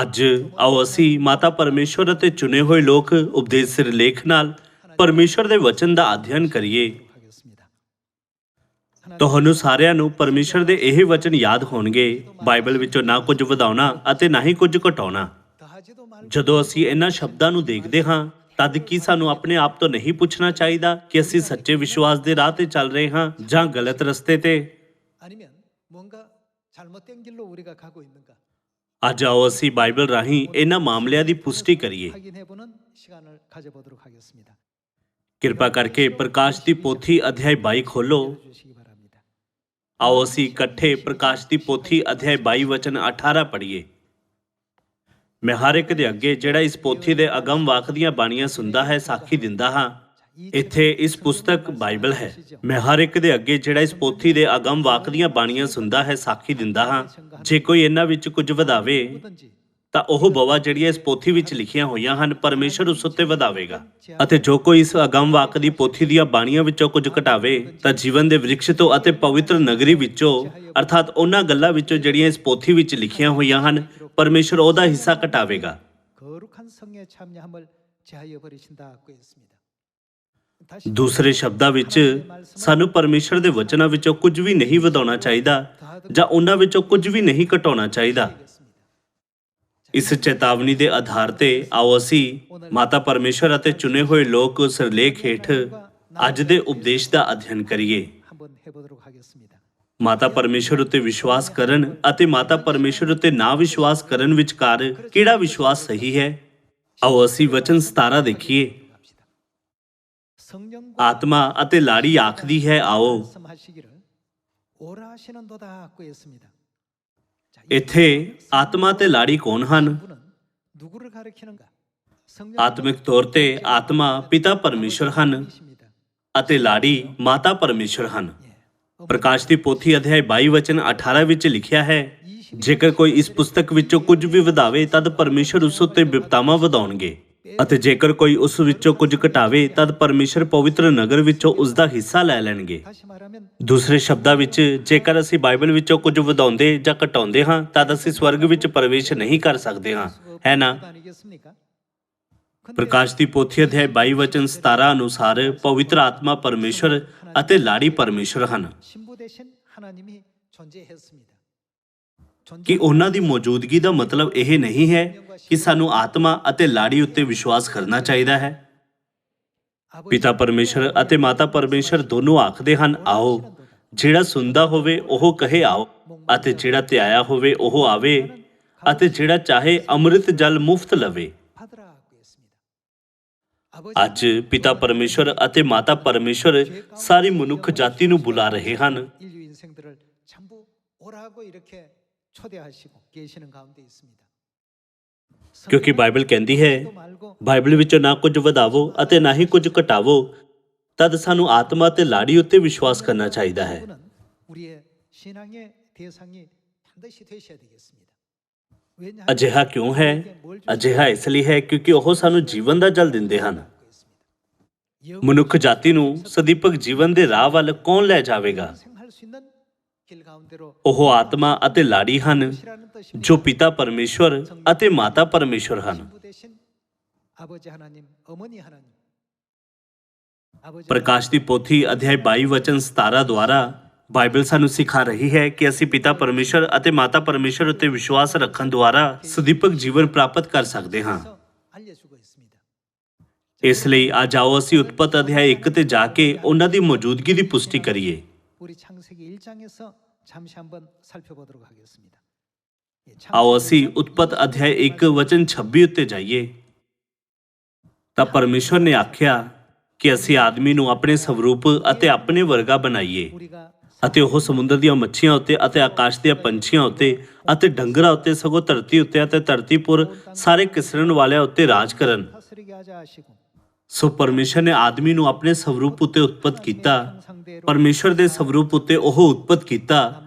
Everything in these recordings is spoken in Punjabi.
ਅੱਜ ਆਓ ਅਸੀਂ ਮਾਤਾ ਪਰਮੇਸ਼ਵਰ ਅਤੇ ਚੁਣੇ ਹੋਏ ਲੋਕ ਉਪਦੇਸ਼ ਸਿਰਲੇਖ ਨਾਲ ਪਰਮੇਸ਼ਵਰ ਦੇ ਵਚਨ ਦਾ ਅਧਿਐਨ ਕਰੀਏ। ਤੁਹਾਨੂੰ ਸਾਰਿਆਂ ਨੂੰ ਪਰਮੇਸ਼ਵਰ ਦੇ ਇਹ ਵਚਨ ਯਾਦ ਹੋਣਗੇ, ਬਾਈਬਲ ਵਿੱਚੋਂ ਨਾ ਕੁਝ ਵਧਾਉਣਾ ਅਤੇ ਨਾ ਹੀ ਕੁਝ ਘਟਾਉਣਾ। ਜਦੋਂ ਅਸੀਂ ਇਹਨਾਂ ਸ਼ਬਦਾਂ ਨੂੰ ਦੇਖਦੇ ਹਾਂ ਤਦ ਕੀ ਸਾਨੂੰ ਆਪਣੇ ਆਪ ਤੋਂ ਨਹੀਂ ਪੁੱਛਣਾ ਚਾਹੀਦਾ ਕਿ ਅਸੀਂ ਸੱਚੇ ਵਿਸ਼ਵਾਸ ਦੇ ਰਾਹ ਤੇ ਚੱਲ ਰਹੇ ਹਾਂ ਜਾਂ ਗਲਤ ਰਸਤੇ ਤੇ? ਅੱਜ ਆਓ ਅਸੀਂ ਬਾਈਬਲ ਰਾਹੀਂ ਇਹਨਾਂ ਮਾਮਲਿਆਂ ਦੀ ਪੁਸ਼ਟੀ ਕਰੀਏ। ਕਿਰਪਾ ਕਰਕੇ ਪ੍ਰਕਾਸ਼ ਦੀ ਪੋਥੀ ਅਧਿਆਇ 22 ਖੋਲੋ। ਆਓ ਅਸੀਂ ਇਕੱਠੇ ਪ੍ਰਕਾਸ਼ ਦੀ ਪੋਥੀ ਅਧਿਆਇ 22 ਵਚਨ 18 ਪੜ੍ਹੀਏ। ਮੈਂ ਹਰ ਇੱਕ ਦੇ ਅੱਗੇ ਜਿਹੜਾ ਇਸ ਪੋਥੀ ਦੇ ਅਗਮ ਵਾਕ ਦੀਆਂ ਬਾਣੀਆਂ ਸੁਣਦਾ ਹੈ ਸਾਖੀ ਦਿੰਦਾ ਹਾਂ। ਇੱਥੇ ਇਸ ਪੁਸਤਕ ਬਾਈਬਲ ਹੈ। ਮੈਂ ਹਰ ਇੱਕ ਦੇ ਅੱਗੇ ਜਿਹੜਾ ਇਸ ਪੋਥੀ ਦੇ ਅਗਮ ਵਾਕ ਦੀਆਂ ਬਾਣੀਆਂ ਸੁਣਦਾ ਹੈ ਸਾਖੀ ਦਿੰਦਾ ਹਾਂ। ਜੇ ਕੋਈ ਇਹਨਾਂ ਵਿੱਚ ਕੁਝ ਵਧਾਵੇ ਤਾਂ ਉਹ ਬਵਾ ਜਿਹੜੀਆਂ ਇਸ ਪੋਥੀ ਵਿੱਚ ਲਿਖੀਆਂ ਹੋਈਆਂ ਹਨ ਪਰਮੇਸ਼ਰ ਉਸ ਉੱਤੇ ਵਧਾਵੇਗਾ, ਅਤੇ ਜੋ ਕੋਈ ਇਸ ਅਗਮ ਵਾਕ ਦੀ ਪੋਥੀ ਦੀਆਂ ਬਾਣੀਆਂ ਵਿੱਚੋਂ ਕੁਝ ਘਟਾਵੇ ਤਾਂ ਜੀਵਨ ਦੇ ਵਿਰਖ ਤੋਂ ਅਤੇ ਪਵਿੱਤਰ ਨਗਰੀ ਵਿੱਚੋਂ ਅਰਥਾਤ ਉਹਨਾਂ ਗੱਲਾਂ ਵਿੱਚੋਂ ਜਿਹੜੀਆਂ ਇਸ ਪੋਥੀ ਵਿੱਚ ਲਿਖੀਆਂ ਹੋਈਆਂ ਹਨ ਪਰਮੇਸ਼ਰ ਉਹਦਾ ਹਿੱਸਾ ਘਟਾਵੇਗਾ। ਦੂਸਰੇ ਸ਼ਬਦਾਂ ਵਿੱਚ ਸਾਨੂੰ ਪਰਮੇਸ਼ਰ ਦੇ ਵਚਨਾਂ ਵਿੱਚੋਂ ਕੁਝ ਵੀ ਨਹੀਂ ਵਧਾਉਣਾ ਚਾਹੀਦਾ ਜਾਂ ਉਹਨਾਂ ਵਿੱਚੋਂ ਕੁਝ ਵੀ ਨਹੀਂ ਘਟਾਉਣਾ ਚਾਹੀਦਾ। ਇਸ ਚੇਤਾਵਨੀ ਦੇ ਆਧਾਰ ਤੇ ਆਓ ਅਸੀਂ ਮਾਤਾ ਪਰਮੇਸ਼ਰ ਅਤੇ ਚੁਣੇ ਹੋਏ ਲੋਕ ਸਿਰਲੇਖ ਹੇਠ ਅੱਜ ਦੇ ਉਪਦੇਸ਼ ਦਾ ਅਧਿਐਨ ਕਰੀਏ। ਮਾਤਾ ਪਰਮੇਸ਼ਰ ਉੱਤੇ ਵਿਸ਼ਵਾਸ ਕਰਨ ਅਤੇ ਮਾਤਾ ਪਰਮੇਸ਼ਰ ਉੱਤੇ ਨਾ ਵਿਸ਼ਵਾਸ ਕਰਨ ਵਿਚਕਾਰ ਕਿਹੜਾ ਵਿਸ਼ਵਾਸ ਸਹੀ ਹੈ? ਆਓ ਅਸੀਂ ਵਚਨ 17 ਦੇਖੀਏ। ਆਤਮਾ ਅਤੇ ਲਾੜੀ ਆਖਦੀ ਹੈ ਆਓ। ਇੱਥੇ ਆਤਮਾ ਤੇ ਲਾੜੀ ਕੌਣ ਹਨ? ਆਤਮਿਕ ਤੌਰ ਤੇ ਆਤਮਾ ਪਿਤਾ ਪਰਮੇਸ਼ਰ ਹਨ ਅਤੇ ਲਾੜੀ ਮਾਤਾ ਪਰਮੇਸ਼ਰ ਹਨ। ਪ੍ਰਕਾਸ਼ ਦੀ ਪੋਥੀ ਅਧਿਆਇ 22 ਵਚਨ 18 ਵਿੱਚ ਲਿਖਿਆ ਹੈ, ਜੇਕਰ ਕੋਈ ਇਸ ਪੁਸਤਕ ਵਿੱਚੋਂ ਕੁਝ ਵੀ ਵਧਾਵੇ ਤਦ ਪਰਮੇਸ਼ਰ ਉਸ ਉੱਤੇ ਬਿਪਤਾਵਾਂ ਵਧਾਉਣਗੇ, ਅਤੇ ਜੇਕਰ ਕੋਈ ਉਸ ਵਿੱਚੋਂ ਕੁਝ ਘਟਾਵੇ ਤਦ ਪਰਮੇਸ਼ਰ ਪਵਿੱਤਰ ਨਗਰ ਵਿੱਚੋਂ ਉਸ ਦਾ ਹਿੱਸਾ ਲੈ ਲੈਣਗੇ। ਦੂਸਰੇ ਸ਼ਬਦਾਂ ਵਿੱਚ ਜੇਕਰ ਅਸੀਂ ਬਾਈਬਲ ਵਿੱਚੋਂ ਕੁਝ ਵਧਾਉਂਦੇ ਜਾਂ ਘਟਾਉਂਦੇ ਹਾਂ ਤਦ ਅਸੀਂ ਸਵਰਗ ਵਿੱਚ ਪ੍ਰਵੇਸ਼ ਨਹੀਂ ਕਰ ਸਕਦੇ ਹਾਂ, ਹੈ ਨਾ? ਪ੍ਰਕਾਸ਼ ਦੀ ਪੋਥੀ ਅਧਿਆਇ 22 ਵਚਨ 17 ਅਨੁਸਾਰ ਪਵਿੱਤਰ ਆਤਮਾ ਪਰਮੇਸ਼ਰ ਅਤੇ ਲਾੜੀ ਪਰਮੇਸ਼ਰ ਹਨ। ਕਿ ਉਹਨਾਂ ਦੀ ਮੌਜੂਦਗੀ ਦਾ ਮਤਲਬ ਇਹ ਨਹੀਂ ਹੈ ਕਿ ਸਾਨੂੰ ਆਤਮਾ ਅਤੇ ਲਾੜੀ ਉੱਤੇ ਵਿਸ਼ਵਾਸ ਕਰਨਾ ਚਾਹੀਦਾ ਹੈ। ਪਿਤਾ ਪਰਮੇਸ਼ਰ ਅਤੇ ਮਾਤਾ ਪਰਮੇਸ਼ਰ ਦੋਨੋਂ ਆਖਦੇ ਹਨ ਆਓ। ਜਿਹੜਾ ਸੁਣਦਾ ਹੋਵੇ ਉਹ ਕਹੇ ਆਓ, ਅਤੇ ਜਿਹੜਾ ਧਿਆਇਆ ਹੋਵੇ ਉਹ ਆਵੇ, ਅਤੇ ਜਿਹੜਾ ਚਾਹੇ ਅੰਮ੍ਰਿਤ ਜਲ ਮੁਫਤ ਲਵੇ। ਅੱਜ ਪਿਤਾ ਪਰਮੇਸ਼ਰ ਅਤੇ ਮਾਤਾ ਪਰਮੇਸ਼ਰ ਸਾਰੀ ਮਨੁੱਖ ਜਾਤੀ ਨੂੰ ਬੁਲਾ ਰਹੇ ਹਨ। ਕਿਉਂਕਿ ਬਾਈਬਲ ਕਹਿੰਦੀ ਹੈ, ਬਾਈਬਲ ਵਿੱਚੋਂ ਨਾ ਕੁਝ ਵਧਾਵੋ ਅਤੇ ਨਾ ਹੀ ਕੁਝ ਘਟਾਵੋ, ਤਦ ਸਾਨੂੰ ਆਤਮਾ ਤੇ ਲਾੜੀ ਉੱਤੇ ਵਿਸ਼ਵਾਸ ਕਰਨਾ ਚਾਹੀਦਾ ਹੈ। ਅਜਿਹਾ ਕਿਉਂ ਹੈ? ਅਜਿਹਾ ਇਸ ਲਈ ਹੈ ਕਿਉਂਕਿ ਉਹ ਸਾਨੂੰ ਜੀਵਨ ਦਾ ਜਲ ਦਿੰਦੇ ਹਨ। ਮਨੁੱਖ ਜਾਤੀ ਨੂੰ ਸਦੀਪਕ ਜੀਵਨ ਦੇ ਰਾਹ ਵੱਲ ਕੌਣ ਲੈ ਜਾਵੇਗਾ? ਉਹ ਆਤਮਾ ਅਤੇ ਲਾੜੀ ਹਨ ਜੋ ਪਿਤਾ ਪਰਮੇਸ਼ਵਰ ਅਤੇ ਮਾਤਾ ਪਰਮੇਸ਼ਵਰ ਹਨ। ਪ੍ਰਕਾਸ਼ ਦੀ ਪੋਥੀ ਅਧਿਆਇ 22 ਵਚਨ 17 ਦੁਆਰਾ ਬਾਈਬਲ ਸਾਨੂੰ ਸਿਖਾ ਰਹੀ ਹੈ ਕਿ ਅਸੀਂ ਪਿਤਾ ਪਰਮੇਸ਼ਰ ਅਤੇ ਮਾਤਾ ਪਰਮੇਸ਼ਰ ਉੱਤੇ ਵਿਸ਼ਵਾਸ ਰੱਖਣ ਦੁਆਰਾ ਸਦੀਪਕ ਜੀਵਨ ਪ੍ਰਾਪਤ ਕਰ ਸਕਦੇ ਹਾਂ। ਇਸ ਲਈ ਅੱਜ ਆਓ ਅਸੀਂ ਉਤਪਤ ਅਧਿਆਇ 1 ਤੇ ਜਾ ਕੇ ਉਹਨਾਂ ਦੀ ਮੌਜੂਦਗੀ ਦੀ ਪੁਸ਼ਟੀ ਕਰੀਏ। ਆਓ ਅਸੀਂ ਉਤਪਤ ਅਧਿਆਇ 1 ਵਚਨ 26 ਉੱਤੇ ਜਾਈਏ। ਤਾਂ ਪਰਮੇਸ਼ਰ ਨੇ ਆਖਿਆ ਕਿ ਅਸੀਂ ਆਦਮੀ ਨੂੰ ਆਪਣੇ ਸਵਰੂਪ ਅਤੇ ਆਪਣੇ ਵਰਗਾ ਬਣਾਈਏ, ਅਤੇ ਉਹ ਸਮੁੰਦਰ ਦੀਆਂ ਮੱਛੀਆਂ ਉੱਤੇ ਅਤੇ ਆਕਾਸ਼ ਦੀਆਂ ਪੰਛੀਆਂ ਉੱਤੇ ਅਤੇ ਡੰਗਰਾਂ ਉੱਤੇ ਸਗੋਂ ਧਰਤੀ ਉੱਤੇ ਅਤੇ ਧਰਤੀਪੁਰ ਸਾਰੇ ਕਿਸਰਨ ਵਾਲਿਆਂ ਉੱਤੇ ਰਾਜ ਕਰਨ। ਸੋ ਪਰਮੇਸ਼ਰ ਨੇ ਆਦਮੀ ਨੂੰ ਆਪਣੇ ਸਵਰੂਪ ਉੱਤੇ ਉਤਪਤ ਕੀਤਾ। ਪਰਮੇਸ਼ਰ ਦੇ ਸਵਰੂਪ ਉੱਤੇ ਉਹ ਉਤਪਤ ਕੀਤਾ।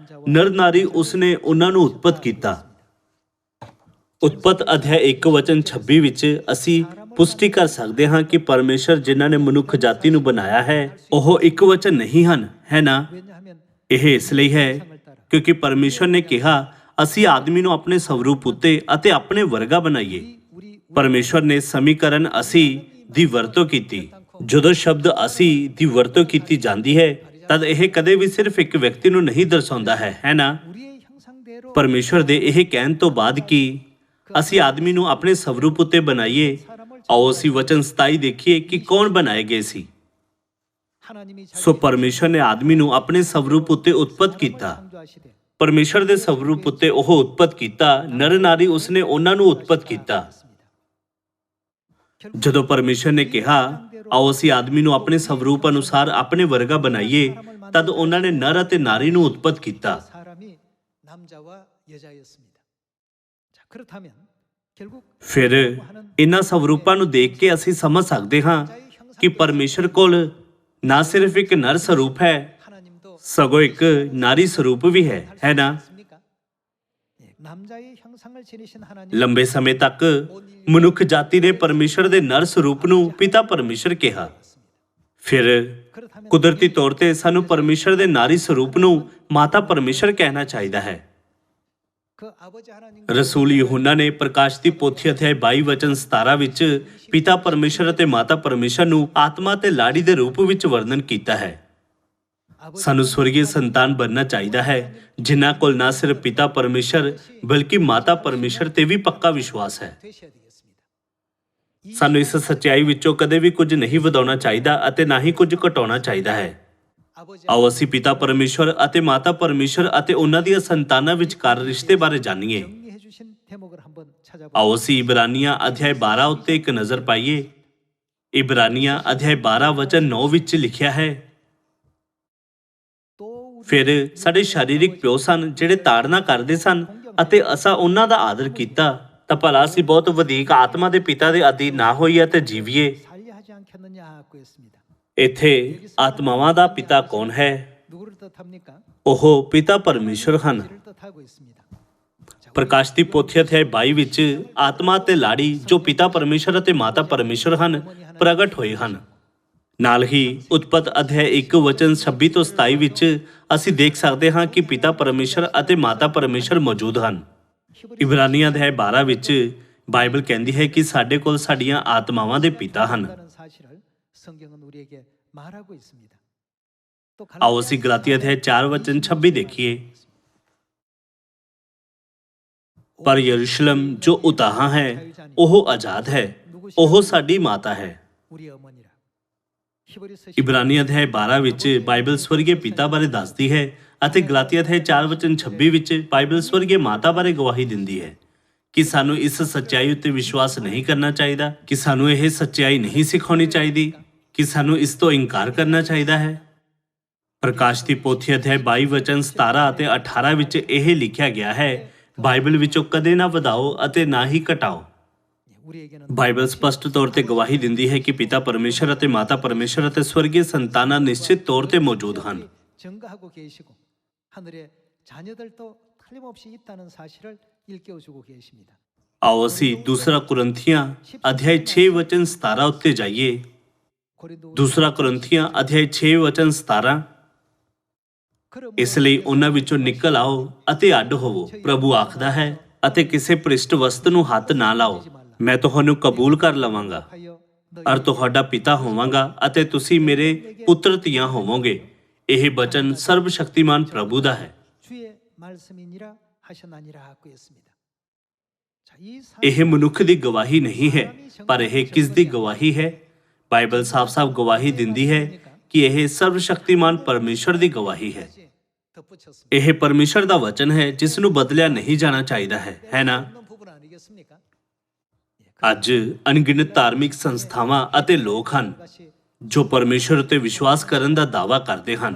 ਨਰ ਨਾਰੀ ਉਸਨੇ ਉਹਨਾਂ ਨੂੰ ਉਤਪਤ ਕੀਤਾ। ਉਤਪਤ ਅਧਿਆਇ 1 ਵਚਨ 26 ਵਿੱਚ ਅਸੀਂ ਪੁਸ਼ਟੀ ਕਰ ਸਕਦੇ ਹਾਂ ਕਿ ਪਰਮੇਸ਼ਰ ਜਿਨ੍ਹਾਂ ਨੇ ਮਨੁੱਖ ਜਾਤੀ ਨੂੰ ਬਣਾਇਆ ਹੈ ਉਹ ਇੱਕ ਵਚਨ ਨਹੀਂ ਹਨ, ਹੈ ਨਾ? ਇਹ ਇਸ ਲਈ ਹੈ ਕਿਉਂਕਿ ਪਰਮੇਸ਼ਰ ਨੇ ਕਿਹਾ ਅਸੀਂ ਆਦਮੀ ਨੂੰ ਆਪਣੇ ਸਵਰੂਪ ਉੱਤੇ ਅਤੇ ਆਪਣੇ ਵਰਗਾ ਬਣਾਈਏ। ਪਰਮੇਸ਼ਵਰ ਨੇ ਸਮੀਕਰਨ ਅਸੀਂ ਦੀ ਵਰਤੋਂ ਕੀਤੀ। ਜਦੋਂ ਸ਼ਬਦ ਅਸੀਂ ਦੀ ਵਰਤੋਂ ਕੀਤੀ ਜਾਂਦੀ ਹੈ ਤਦ ਇਹ ਕਦੇ ਵੀ ਸਿਰਫ ਇੱਕ ਵਿਅਕਤੀ ਨੂੰ ਨਹੀਂ ਦਰਸਾਉਂਦਾ ਹੈ ਨਾ। ਪਰਮੇਸ਼ਵਰ ਦੇ ਇਹ ਕਹਿਣ ਤੋਂ ਬਾਅਦ ਕਿ ਅਸੀਂ ਆਦਮੀ ਨੂੰ ਆਪਣੇ ਸਵਰੂਪ ਉੱਤੇ ਬਣਾਈਏ, ਆਓ ਅਸੀਂ ਵਚਨ 27 ਦੇਖੀਏ ਕਿ ਕੌਣ ਬਣਾਏ ਗਏ ਸੀ। ਸੋ ਪਰਮੇਸ਼ਵਰ ਨੇ ਆਦਮੀ ਨੂੰ ਆਪਣੇ ਸਵਰੂਪ ਉੱਤੇ ਉਤਪਤ ਕੀਤਾ। ਪਰਮੇਸ਼ਵਰ ਦੇ ਸਵਰੂਪ ਉੱਤੇ ਉਹ ਉਤਪਤ ਕੀਤਾ, ਨਰ ਨਾਰੀ ਉਸਨੇ ਉਹਨਾਂ ਨੂੰ ਉਤਪਤ ਕੀਤਾ। ਜਦੋਂ ਪਰਮੇਸ਼ਵਰ ਨੇ ਕਿਹਾ ਆਓ ਅਸੀਂ ਆਦਮੀ ਨੂੰ ਆਪਣੇ ਸਵਰੂਪ ਅਨੁਸਾਰ ਆਪਣੇ ਵਰਗਾ ਬਣਾਈਏ, ਤਦ ਉਹਨਾਂ ਨੇ ਨਰ ਅਤੇ ਨਾਰੀ ਨੂੰ ਉਤਪਤ ਕੀਤਾ। ਫਿਰ ਇਹਨਾਂ ਸਵਰੂਪਾਂ ਨੂੰ ਦੇਖ ਕੇ ਅਸੀਂ ਸਮਝ ਸਕਦੇ ਹਾਂ ਕਿ ਪਰਮੇਸ਼ਵਰ ਕੋਲ ਨਾ ਸਿਰਫ ਇੱਕ ਨਰ ਸਰੂਪ ਹੈ ਸਗੋਂ ਇੱਕ ਨਾਰੀ ਸਰੂਪ ਵੀ ਹੈ ਨਾ। ਲੰਬੇ ਸਮੇਂ ਤੱਕ ਮਨੁੱਖ ਜਾਤੀ ਨੇ ਪਰਮੇਸ਼ਰ ਦੇ ਨਰ ਸਰੂਪ ਨੂੰ ਪਿਤਾ ਪਰਮੇਸ਼ਰ ਕਿਹਾ। ਫਿਰ ਕੁਦਰਤੀ ਤੌਰ ਤੇ ਸਾਨੂੰ ਪਰਮੇਸ਼ਰ ਦੇ ਨਾਰੀ ਸਰੂਪ ਨੂੰ ਮਾਤਾ ਪਰਮੇਸ਼ਰ ਕਹਿਣਾ ਚਾਹੀਦਾ ਹੈ। ਰਸੂਲ ਯਹੂਨਾ ਨੇ ਪ੍ਰਕਾਸ਼ ਦੀ ਪੋਥੀ ਅਧਿਆਇ 22 ਵਚਨ 17 ਵਿੱਚ ਪਿਤਾ ਪਰਮੇਸ਼ਰ ਅਤੇ ਮਾਤਾ ਪਰਮੇਸ਼ਰ ਨੂੰ ਆਤਮਾ ਤੇ ਲਾੜੀ ਦੇ ਰੂਪ ਵਿੱਚ ਵਰਣਨ ਕੀਤਾ ਹੈ। ਸਾਨੂੰ ਸਵਰਗੀ ਸੰਤਾਨ ਬਣਨਾ ਚਾਹੀਦਾ ਹੈ ਜਿਨ੍ਹਾਂ ਕੋਲ ਨਾ ਸਿਰਫ ਪਿਤਾ ਪਰਮੇਸ਼ਰ ਬਲਕਿ ਮਾਤਾ ਪਰਮੇਸ਼ਰ ਤੇ ਵੀ ਪੱਕਾ ਵਿਸ਼ਵਾਸ ਹੈ। ਸਾਨੂੰ ਇਸ ਸੱਚਾਈ ਵਿੱਚੋਂ ਕਦੇ ਵੀ ਕੁਝ ਨਹੀਂ ਵਧਾਉਣਾ ਚਾਹੀਦਾ ਅਤੇ ਨਾ ਹੀ ਕੁਝ ਘਟਾਉਣਾ ਚਾਹੀਦਾ ਹੈ। ਆਓ ਅਸੀਂ ਪਿਤਾ ਪਰਮੇਸ਼ਰ ਅਤੇ ਮਾਤਾ ਪਰਮੇਸ਼ਰ ਅਤੇ ਉਹਨਾਂ ਦੀਆਂ ਸੰਤਾਨਾਂ ਵਿਚਕਾਰ ਰਿਸ਼ਤੇ ਬਾਰੇ ਜਾਣੀਏ। ਆਓ ਅਸੀਂ ਇਬਰਾਨੀਆਂ ਅਧਿਆਇ 12 ਉੱਤੇ ਇੱਕ ਨਜ਼ਰ ਪਾਈਏ। ਇਬਰਾਨੀਆਂ ਅਧਿਆਇ 12 ਵਚਨ 9 ਵਿੱਚ ਲਿਖਿਆ ਹੈ, ਫਿਰ ਸਾਡੇ ਸਰੀਰਿਕ ਪਿਓ ਸਨ ਜਿਹੜੇ ਤਾੜਨਾ ਕਰਦੇ ਸਨ ਅਤੇ ਅਸਾਂ ਉਹਨਾਂ ਦਾ ਆਦਰ ਕੀਤਾ, ਤਾਂ ਭਲਾ ਅਸੀਂ ਬਹੁਤ ਵਧੀਕ ਆਤਮਾ ਦੇ ਪਿਤਾ ਦੇ ਅਧੀਨ ਨਾ ਹੋਈਏ ਅਤੇ ਜੀਵੀਏ। ਇੱਥੇ ਆਤਮਾਵਾਂ ਦਾ ਪਿਤਾ ਕੌਣ ਹੈ? ਉਹ ਪਿਤਾ ਪਰਮੇਸ਼ਰ ਹਨ। ਪ੍ਰਕਾਸ਼ ਦੀ ਪੋਥੀ ਅਧਿਆਇ 22 ਵਿੱਚ ਆਤਮਾ ਤੇ ਲਾੜੀ ਜੋ ਪਿਤਾ ਪਰਮੇਸ਼ਰ ਅਤੇ ਮਾਤਾ ਪਰਮੇਸ਼ਰ ਹਨ ਪ੍ਰਗਟ ਹੋਏ ਹਨ। ਨਾਲ ਹੀ ਉਤਪਤ ਅਧਿਆਇ 1 ਵਚਨ 26 ਤੋਂ 27 ਵਿੱਚ ਅਸੀਂ ਦੇਖ ਸਕਦੇ ਹਾਂ ਕਿ ਪਿਤਾ ਪਰਮੇਸ਼ਰ ਅਤੇ ਮਾਤਾ ਪਰਮੇਸ਼ਰ ਮੌਜੂਦ ਹਨ। ਇਬਰਾਨੀਆਂ ਅਧਿਆਇ 12 ਵਿੱਚ ਬਾਈਬਲ ਕਹਿੰਦੀ ਹੈ ਕਿ ਸਾਡੇ ਕੋਲ ਸਾਡੀਆਂ ਆਤਮਾਵਾਂ ਦੇ ਪਿਤਾ ਹਨ। ਆਓ ਅਸੀਂ ਗਲਾਤੀਆ ਅਧਿਆਇ 4 ਵਚਨ 26 ਦੇਖੀਏ। ਪਰ ਯਰੂਸ਼ਲਮ ਜੋ ਉਤਾਹਾਂ ਹੈ ਉਹ ਆਜ਼ਾਦ ਹੈ, ਉਹ ਸਾਡੀ ਮਾਤਾ ਹੈ। ਇਬਰਾਨੀ ਅਧਿਆਇ 12 ਵਿੱਚ ਬਾਈਬਲ ਸਵਰਗੀ ਪਿਤਾ ਬਾਰੇ ਦੱਸਦੀ ਹੈ ਅਤੇ ਗਲਾਤੀਆ ਅਧਿਆਇ 4 ਵਚਨ 26 ਵਿੱਚ ਬਾਈਬਲ ਸਵਰਗੀ ਮਾਤਾ ਬਾਰੇ ਗਵਾਹੀ ਦਿੰਦੀ ਹੈ ਕਿ ਸਾਨੂੰ ਇਸ ਸੱਚਾਈ ਉੱਤੇ ਵਿਸ਼ਵਾਸ ਨਹੀਂ ਕਰਨਾ ਚਾਹੀਦਾ, ਕਿ ਸਾਨੂੰ ਇਹ ਸੱਚਾਈ ਨਹੀਂ ਸਿਖਾਉਣੀ ਚਾਹੀਦੀ, ਕਿ ਸਾਨੂੰ ਇਸ ਤੋਂ ਇਨਕਾਰ ਕਰਨਾ ਚਾਹੀਦਾ ਹੈ। ਪ੍ਰਕਾਸ਼ ਦੀ ਪੋਥੀ ਅਧਿਆਇ 22 ਵਚਨ 17 ਅਤੇ 18 ਵਿੱਚ ਇਹ ਲਿਖਿਆ ਗਿਆ ਹੈ, ਬਾਈਬਲ ਵਿੱਚੋਂ ਕਦੇ ਨਾ ਵਧਾਓ ਅਤੇ ਨਾ ਹੀ ਘਟਾਓ। ਬਾਈਬਲ ਸਪਸ਼ਟ ਤੌਰ ਤੇ ਗਵਾਹੀ ਦਿੰਦੀ ਹੈ ਕਿ ਪਿਤਾ ਪਰਮੇਸ਼ਰ ਅਤੇ ਮਾਤਾ ਪਰਮੇਸ਼ਰ ਅਤੇ ਸਵਰਗੀ ਸੰਤਾਨਾਂ ਨਿਸ਼ਚਿਤ ਤੌਰ ਤੇ ਮੌਜੂਦ ਹਨ। ਆਓ ਅਸੀਂ ਦੂਸਰਾ ਕੁਰਿੰਥੀਆਂ ਅਧਿਆਇ 6 ਵਚਨ 17 ਉੱਤੇ ਜਾਈਏ। ਦੂਸਰਾ ਕੁਰਿੰਥੀਆਂ ਅਧਿਆਇ 6 ਵਚਨ 17, ਇਸ ਲਈ ਉਹਨਾਂ ਵਿੱਚੋਂ ਨਿਕਲ ਆਓ ਅਤੇ ਅੱਡ ਹੋਵੋ, ਪ੍ਰਭੂ ਆਖਦਾ ਹੈ, ਅਤੇ ਕਿਸੇ ਭ੍ਰਿਸ਼ਟ ਵਸਤ ਨੂੰ ਹੱਥ ਨਾ ਲਾਓ। ਮੈਂ ਤੁਹਾਨੂੰ ਕਬੂਲ ਕਰ ਲਵਾਂਗਾ ਔਰ ਤੁਹਾਡਾ ਪਿਤਾ ਹੋਵਾਂਗਾ ਅਤੇ ਤੁਸੀਂ ਮੇਰੇ ਪੁੱਤਰ ਧੀਆਂ ਹੋਵੋਗੇ। ਇਹ ਬਚਨ ਸਰਬ ਸ਼ਕਤੀਮਾਨ ਪ੍ਰਭੂ ਦਾ ਹੈ। ਇਹ ਮਨੁੱਖ ਦੀ ਗਵਾਹੀ ਨਹੀਂ ਹੈ, ਪਰ ਇਹ ਕਿਸ ਦੀ ਗਵਾਹੀ ਹੈ? ਬਾਈਬਲ ਸਾਫ਼-ਸਾਫ਼ ਗਵਾਹੀ ਦਿੰਦੀ ਹੈ ਕਿ ਇਹ ਸਰਬ ਸ਼ਕਤੀਮਾਨ ਪਰਮੇਸ਼ਰ ਦੀ ਗਵਾਹੀ ਹੈ। ਇਹ ਪਰਮੇਸ਼ਰ ਦਾ ਵਚਨ ਹੈ ਜਿਸ ਨੂੰ ਬਦਲਿਆ ਨਹੀਂ ਜਾਣਾ ਚਾਹੀਦਾ ਹੈ ਨਾ। ਅੱਜ ਅਣਗਿਣਤ ਧਾਰਮਿਕ ਸੰਸਥਾਵਾਂ ਅਤੇ ਲੋਕ ਹਨ ਜੋ ਪਰਮੇਸ਼ਰ ਉੱਤੇ ਵਿਸ਼ਵਾਸ ਕਰਨ ਦਾ ਦਾਅਵਾ ਕਰਦੇ ਹਨ,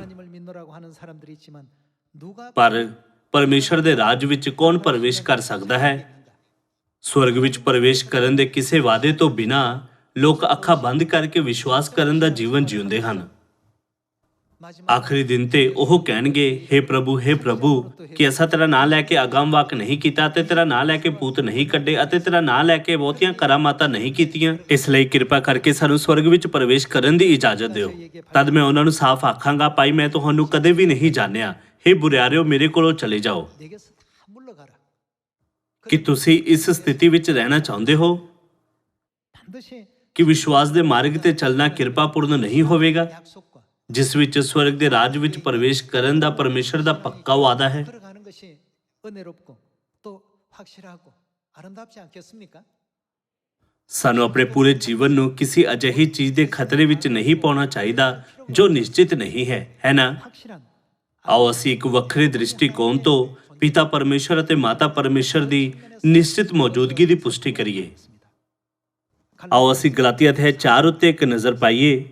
ਪਰ ਪਰਮੇਸ਼ਰ ਦੇ ਰਾਜ ਵਿੱਚ ਕੌਣ ਪ੍ਰਵੇਸ਼ ਕਰ ਸਕਦਾ ਹੈ? ਸਵਰਗ ਵਿੱਚ ਪ੍ਰਵੇਸ਼ ਕਰਨ ਦੇ ਕਿਸੇ ਵਾਅਦੇ ਤੋਂ ਬਿਨਾਂ ਲੋਕ ਅੱਖਾਂ ਬੰਦ ਕਰਕੇ ਵਿਸ਼ਵਾਸ ਕਰਨ ਦਾ ਜੀਵਨ ਜਿਉਂਦੇ ਹਨ। ਆਖਰੀ ਦਿਨ ਤੇ ਉਹ ਕਹਿਣਗੇ, ਹੇ ਪ੍ਰਭੂ, ਕਿ ਅਸਾਂ ਤੇਰਾ ਨਾਂ ਲੈ ਕੇ ਅਗੰਮਵਾਕ ਨਹੀਂ ਕੀਤਾ ਅਤੇ ਤੇਰਾ ਨਾਂ ਲੈ ਕੇ ਭੂਤ ਨਹੀਂ ਕੱਢੇ ਅਤੇ ਤੇਰਾ ਨਾਂ ਲੈ ਕੇ ਬਹੁਤੀਆਂ ਕਰਾਮਾਤਾਂ ਨਹੀਂ ਕੀਤੀਆਂ। ਇਸ ਲਈ ਕਿਰਪਾ ਕਰਕੇ ਸਾਨੂੰ ਸਵਰਗ ਵਿੱਚ ਪ੍ਰਵੇਸ਼ ਕਰਨ ਦੀ ਇਜਾਜ਼ਤ ਦਿਓ। ਤਦ ਮੈਂ ਉਹਨਾਂ ਨੂੰ ਸਾਫ਼ ਆਖਾਂਗਾ, ਭਾਈ ਮੈਂ ਤੁਹਾਨੂੰ ਕਦੇ ਵੀ ਨਹੀਂ ਜਾਣਿਆ, ਹੇ ਬੁਰਿਆਰਿਓ ਮੇਰੇ ਕੋਲੋਂ ਚਲੇ ਜਾਓ। ਕਿ ਤੁਸੀਂ ਇਸ ਸਥਿਤੀ ਵਿੱਚ ਰਹਿਣਾ ਚਾਹੁੰਦੇ ਹੋ 반드시 ਕਿ ਵਿਸ਼ਵਾਸ ਦੇ ਮਾਰਗ ਤੇ ਚੱਲਣਾ ਕਿਰਪਾਪੂਰਨ ਨਹੀਂ ਹੋਵੇਗਾ, 약속과 ਜਿਸ ਵਿੱਚ ਸਵਰਗ ਦੇ ਰਾਜ ਵਿੱਚ ਪ੍ਰਵੇਸ਼ ਕਰਨ ਦਾ ਪਰਮੇਸ਼ਰ ਦਾ ਪੱਕਾ ਵਾਅਦਾ ਹੈ। 들어가는 것이 은혜롭고 또 확실하고 아름답지 않겠습니까? ਸਾਨੂੰ ਆਪਣੇ ਪੂਰੇ ਜੀਵਨ ਨੂੰ ਕਿਸੇ ਅਜਿਹੀ ਚੀਜ਼ ਦੇ ਖਤਰੇ ਵਿੱਚ ਨਹੀਂ ਪਾਉਣਾ ਚਾਹੀਦਾ ਜੋ ਨਿਸ਼ਚਿਤ ਨਹੀਂ ਹੈ, ਹੈ ਨਾ? 확실한 ਆਓ ਅਸੀਂ ਇੱਕ ਵੱਖਰੇ ਦ੍ਰਿਸ਼ਟੀਕੋਣ ਤੋਂ ਪਿਤਾ ਪਰਮੇਸ਼ਰ ਅਤੇ ਮਾਤਾ ਪਰਮੇਸ਼ਰ ਦੀ ਨਿਸ਼ਚਿਤ ਮੌਜੂਦਗੀ ਦੀ ਪੁਸ਼ਟੀ ਕਰੀਏ। ਆਓ ਅਸੀਂ ਗਲਾਤੀਆ ਅਧਿਆਇ 4 ਉੱਤੇ ਇੱਕ ਨਜ਼ਰ ਪਾਈਏ।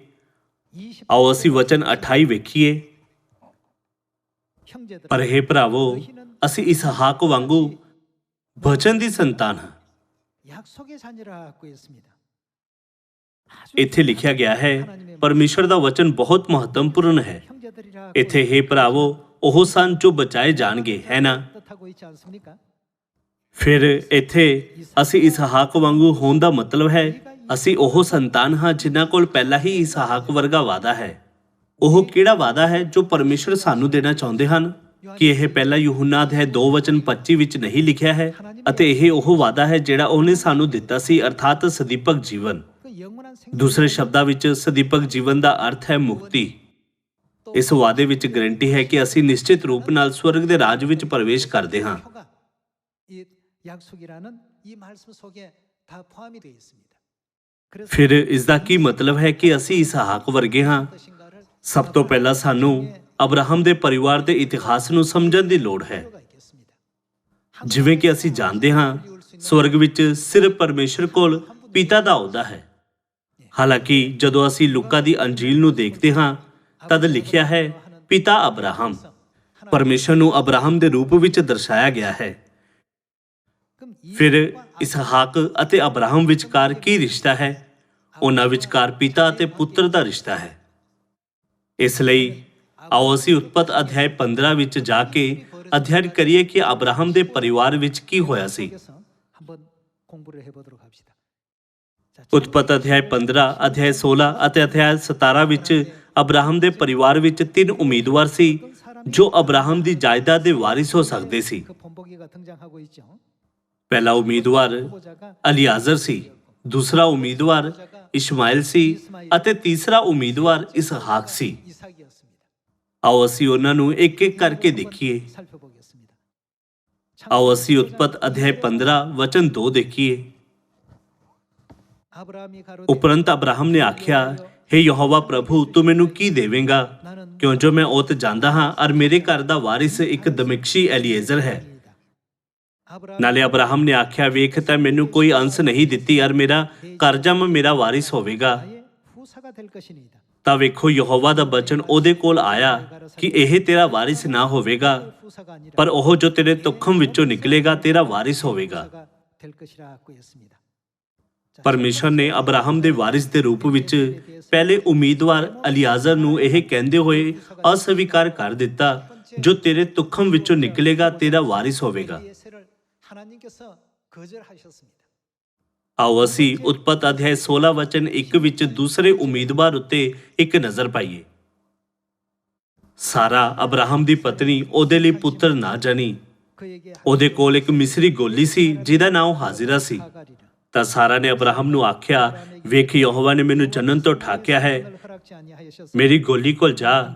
20 ਆਓ ਅਸੀਂ ਵਚਨ 28 ਵੇਖੀਏ। 형제들 ਪਰ ਹੇ ਭਰਾਵੋ, ਅਸੀਂ ਇਸਹਾਕ ਵਾਂਗੂ ਵਚਨ ਦੀ ਸੰਤਾਨ ਹਾਂ। 약속의 자녀라고 했습니다. ਇੱਥੇ ਲਿਖਿਆ ਗਿਆ ਹੈ ਪਰਮੇਸ਼ਰ ਦਾ ਵਚਨ ਬਹੁਤ ਮਹੱਤਵਪੂਰਨ ਹੈ। 형제들이라고 ਇੱਥੇ ਹੇ ਭਰਾਵੋ, ਉਹ ਸਨ ਜੋ ਬਚਾਏ ਜਾਣਗੇ, ਹੈ ਨਾ? 뜻하고 있지 않습니까? ਫਿਰ ਇੱਥੇ ਅਸੀਂ ਇਸਹਾਕ ਵਾਂਗੂ ਹੋਣ ਦਾ ਮਤਲਬ ਹੈ ਅਸੀਂ ਉਹ ਸੰਤਾਨ ਹਾਂ ਜਿਨ੍ਹਾਂ ਕੋਲ ਪਹਿਲਾਂ ਹੀ ਇਸਹਾਕ ਵਰਗਾ ਵਾਅਦਾ ਹੈ। ਉਹ ਕਿਹੜਾ ਵਾਅਦਾ ਹੈ ਜੋ ਪਰਮੇਸ਼ਰ ਸਾਨੂੰ ਦੇਣਾ ਚਾਹੁੰਦੇ ਹਨ? ਕਿ ਇਹ ਪਹਿਲਾ ਯੂਹੰਨਾ ਅਧਿਆਇ 2 ਵਚਨ 25 ਵਿੱਚ ਨਹੀਂ ਲਿਖਿਆ ਹੈ? ਅਤੇ ਇਹ ਉਹ ਵਾਅਦਾ ਹੈ ਜਿਹੜਾ ਉਹਨੇ ਸਾਨੂੰ ਦਿੱਤਾ ਸੀ, ਅਰਥਾਤ ਸਦੀਪਕ ਜੀਵਨ। 그 영원한 생명 ਦੂਸਰੇ ਸ਼ਬਦਾਂ ਵਿੱਚ ਸਦੀਪਕ ਜੀਵਨ ਦਾ ਅਰਥ ਹੈ ਮੁਕਤੀ। ਇਸ ਵਾਅਦੇ ਵਿੱਚ ਗਾਰੰਟੀ ਹੈ ਕਿ ਅਸੀਂ ਨਿਸ਼ਚਿਤ ਰੂਪ ਨਾਲ ਸਵਰਗ ਦੇ ਰਾਜ ਵਿੱਚ ਪ੍ਰਵੇਸ਼ ਕਰਦੇ ਹਾਂ। 표가 이 약속이라는 이 말씀 속에 다 포함이 되어 있습니다. 그래서 ਫਿਰ ਇਸ ਦਾ ਕੀ ਮਤਲਬ ਹੈ ਕਿ ਅਸੀਂ ਇਸਹਾਕ ਵਰਗੇ ਹਾਂ? 어떠신가를 ਸਭ ਤੋਂ ਪਹਿਲਾਂ ਸਾਨੂੰ ਅਬਰਾਹਮ ਦੇ ਪਰਿਵਾਰ ਦੇ ਇਤਿਹਾਸ ਨੂੰ ਸਮਝਣ ਦੀ ਲੋੜ ਹੈ। 필요가 있겠습니다. ਜਿਵੇਂ ਕਿ ਅਸੀਂ ਜਾਣਦੇ ਹਾਂ, ਸਵਰਗ ਵਿੱਚ ਸਿਰਫ ਪਰਮੇਸ਼ਰ ਕੋਲ ਪਿਤਾ ਦਾ ਅਹੁਦਾ ਹੈ। ਹਾਲਾਂਕਿ ਜਦੋਂ ਅਸੀਂ ਲੂਕਾ ਦੀ ਅੰਜੀਲ ਨੂੰ ਦੇਖਦੇ ਹਾਂ ਤਦ ਲਿਖਿਆ ਹੈ ਪਿਤਾ ਅਬਰਾਹਮ। ਪਰਮੇਸ਼ਰ ਨੂੰ ਅਬਰਾਹਮ ਦੇ ਰੂਪ ਵਿੱਚ ਦਰਸਾਇਆ ਗਿਆ ਹੈ। 그럼 이 ਫਿਰ ਇਸਹਾਕ ਅਤੇ ਅਬਰਾਹਮ ਵਿਚਕਾਰ ਕੀ ਰਿਸ਼ਤਾ ਹੈ? ਉਹਨਾਂ ਵਿਚਕਾਰ ਪਿਤਾ ਅਤੇ ਪੁੱਤਰ ਦਾ ਰਿਸ਼ਤਾ ਹੈ। ਇਸ ਲਈ ਆਓ ਅਸੀਂ ਉਤਪਤ ਅਧਿਆਇ 15 ਵਿੱਚ ਜਾ ਕੇ ਅਧਿਐਨ ਕਰੀਏ ਕਿ ਅਬਰਾਹਮ ਦੇ ਪਰਿਵਾਰ ਵਿੱਚ ਕੀ ਹੋਇਆ ਸੀ। 속에서 한번 공부를 해보도록 합시다. 자, ਉਤਪਤ ਅਧਿਆਇ 15, ਅਧਿਆਇ 16 ਅਤੇ ਅਧਿਆਇ 17 ਵਿੱਚ ਅਬਰਾਹਮ ਦੇ ਪਰਿਵਾਰ ਵਿੱਚ 3 ਉਮੀਦਵਾਰ ਸੀ ਜੋ ਅਬਰਾਹਮ ਦੀ ਜਾਇਦਾਦ ਦੇ ਵਾਰਿਸ ਹੋ ਸਕਦੇ ਸੀ। 그 본보기가 등장하고 있죠. ਪਹਿਲਾ ਉਮੀਦਵਾਰ 후보자가 ਅਲੀਆਜ਼ਰ ਸੀ, ਦੂਸਰਾ ਉਮੀਦਵਾਰ ਇਸ਼ਮਾਇਲ ਸੀ ਅਤੇ ਤੀਸਰਾ ਉਮੀਦਵਾਰ ਇਸਹਾਕ ਸੀ। 이삭이었습니다. ਆਓ ਅਸੀਂ ਉਹਨਾਂ ਨੂੰ ਇੱਕ ਇੱਕ ਕਰਕੇ ਦੇਖੀਏ। 살펴보겠습니다. ਆਓ ਅਸੀਂ ਉਤਪਤ ਅਧਿਆਇ 15 ਵਚਨ 2 ਦੇਖੀਏ। 아브라함이 가로되 ਉਪਰੰਤ ਅਬਰਾਹਮ ਨੇ ਆਖਿਆ, ਹੇ ਯਹੋਵਾ ਪ੍ਰਭੂ, ਤੂੰ ਮੈਨੂੰ ਕੀ ਦੇਵੇਂਗਾ? ਕਿਉਂ ਜੋ ਮੈਂ ਉਹ ਤੇ ਜਾਂਦਾ ਹਾਂ ਔਰ ਮੇਰੇ ਘਰ ਦਾ ਵਾਰਿਸ ਇੱਕ ਦਮਿਸ਼ਕੀ ਐਲੀਏਜ਼ਰ ਹੈ। 아브라함 ਨਾਲੇ ਅਬਰਾਹਮ ਨੇ ਆਖਿਆ, ਵੇਖ ਤਾਂ ਮੈਨੂੰ ਕੋਈ ਅੰਸ਼ ਨਹੀਂ ਦਿੱਤੀ ਔਰ ਮੇਰਾ ਕਰਜਮ ਮੇਰਾ ਵਾਰਿਸ ਹੋਵੇਗਾ। 나의 후사가 될 것이니이다. ਤਾਂ ਵੇਖੋ ਯਹੋਵਾ ਦਾ ਬਚਨ ਉਹਦੇ ਕੋਲ ਆਇਆ ਕਿ ਇਹ ਤੇਰਾ ਵਾਰਿਸ ਨਾ ਹੋਵੇਗਾ, 후사가 아니라 ਪਰ ਉਹ ਜੋ ਤੇਰੇ ਤੁਖਮ ਵਿੱਚੋਂ ਨਿਕਲੇਗਾ ਤੇਰਾ ਵਾਰਿਸ ਹੋਵੇਗਾ। 후사가 될 것이라고 했습니다. ਪਰਮੇਸ਼ਰ ਨੇ ਅਬਰਾਹਮ ਦੇ ਵਾਰਿਸ ਦੇ ਰੂਪ ਵਿੱਚ ਪਹਿਲੇ ਉਮੀਦਵਾਰ ਅਲੀਆਜ਼ਰ ਨੂੰ ਇਹ ਕਹਿੰਦੇ ਹੋਏ ਅਸਵੀਕਾਰ ਕਰ ਦਿੱਤਾ, ਜੋ ਤੇਰੇ ਤੁਖਮ ਵਿੱਚੋਂ ਨਿਕਲੇਗਾ ਤੇਰਾ ਵਾਰਿਸ ਹੋਵੇਗਾ। 예세를 하나님께서 거절하셨습니다. ਆਓ ਅਸੀਂ ਉਤਪਤ ਅਧਿਆਇ 16 ਵਚਨ 1 ਵਿੱਚ ਦੂਸਰੇ ਉਮੀਦਵਾਰ ਉੱਤੇ ਇੱਕ ਨਜ਼ਰ ਪਾਈਏ। ਸਾਰਾ ਅਬਰਾਹਮ ਦੀ ਪਤਨੀ ਉਹਦੇ ਲਈ ਪੁੱਤਰ ਨਾ ਜਣੀ। 그에게 ਉਹਦੇ ਕੋਲ ਇੱਕ ਮਿਸਰੀ ਗੋਲੀ ਸੀ ਜਿਹਦਾ ਨਾਮ ਹਾਜ਼ਿਰਾ ਸੀ। 하가리라. ਤਾਂ ਸਾਰਾ ਨੇ ਅਬਰਾਹਮ ਨੂੰ ਆਖਿਆ, ਵੇਖ ਯਹੋਵਾ ਨੇ ਮੈਨੂੰ ਜਨਨ ਤੋਂ ਠਾਕਿਆ ਹੈ, 을 허락지 아니하셨으니 ਮੇਰੀ ਗੋਲੀ ਕੋਲ ਜਾ,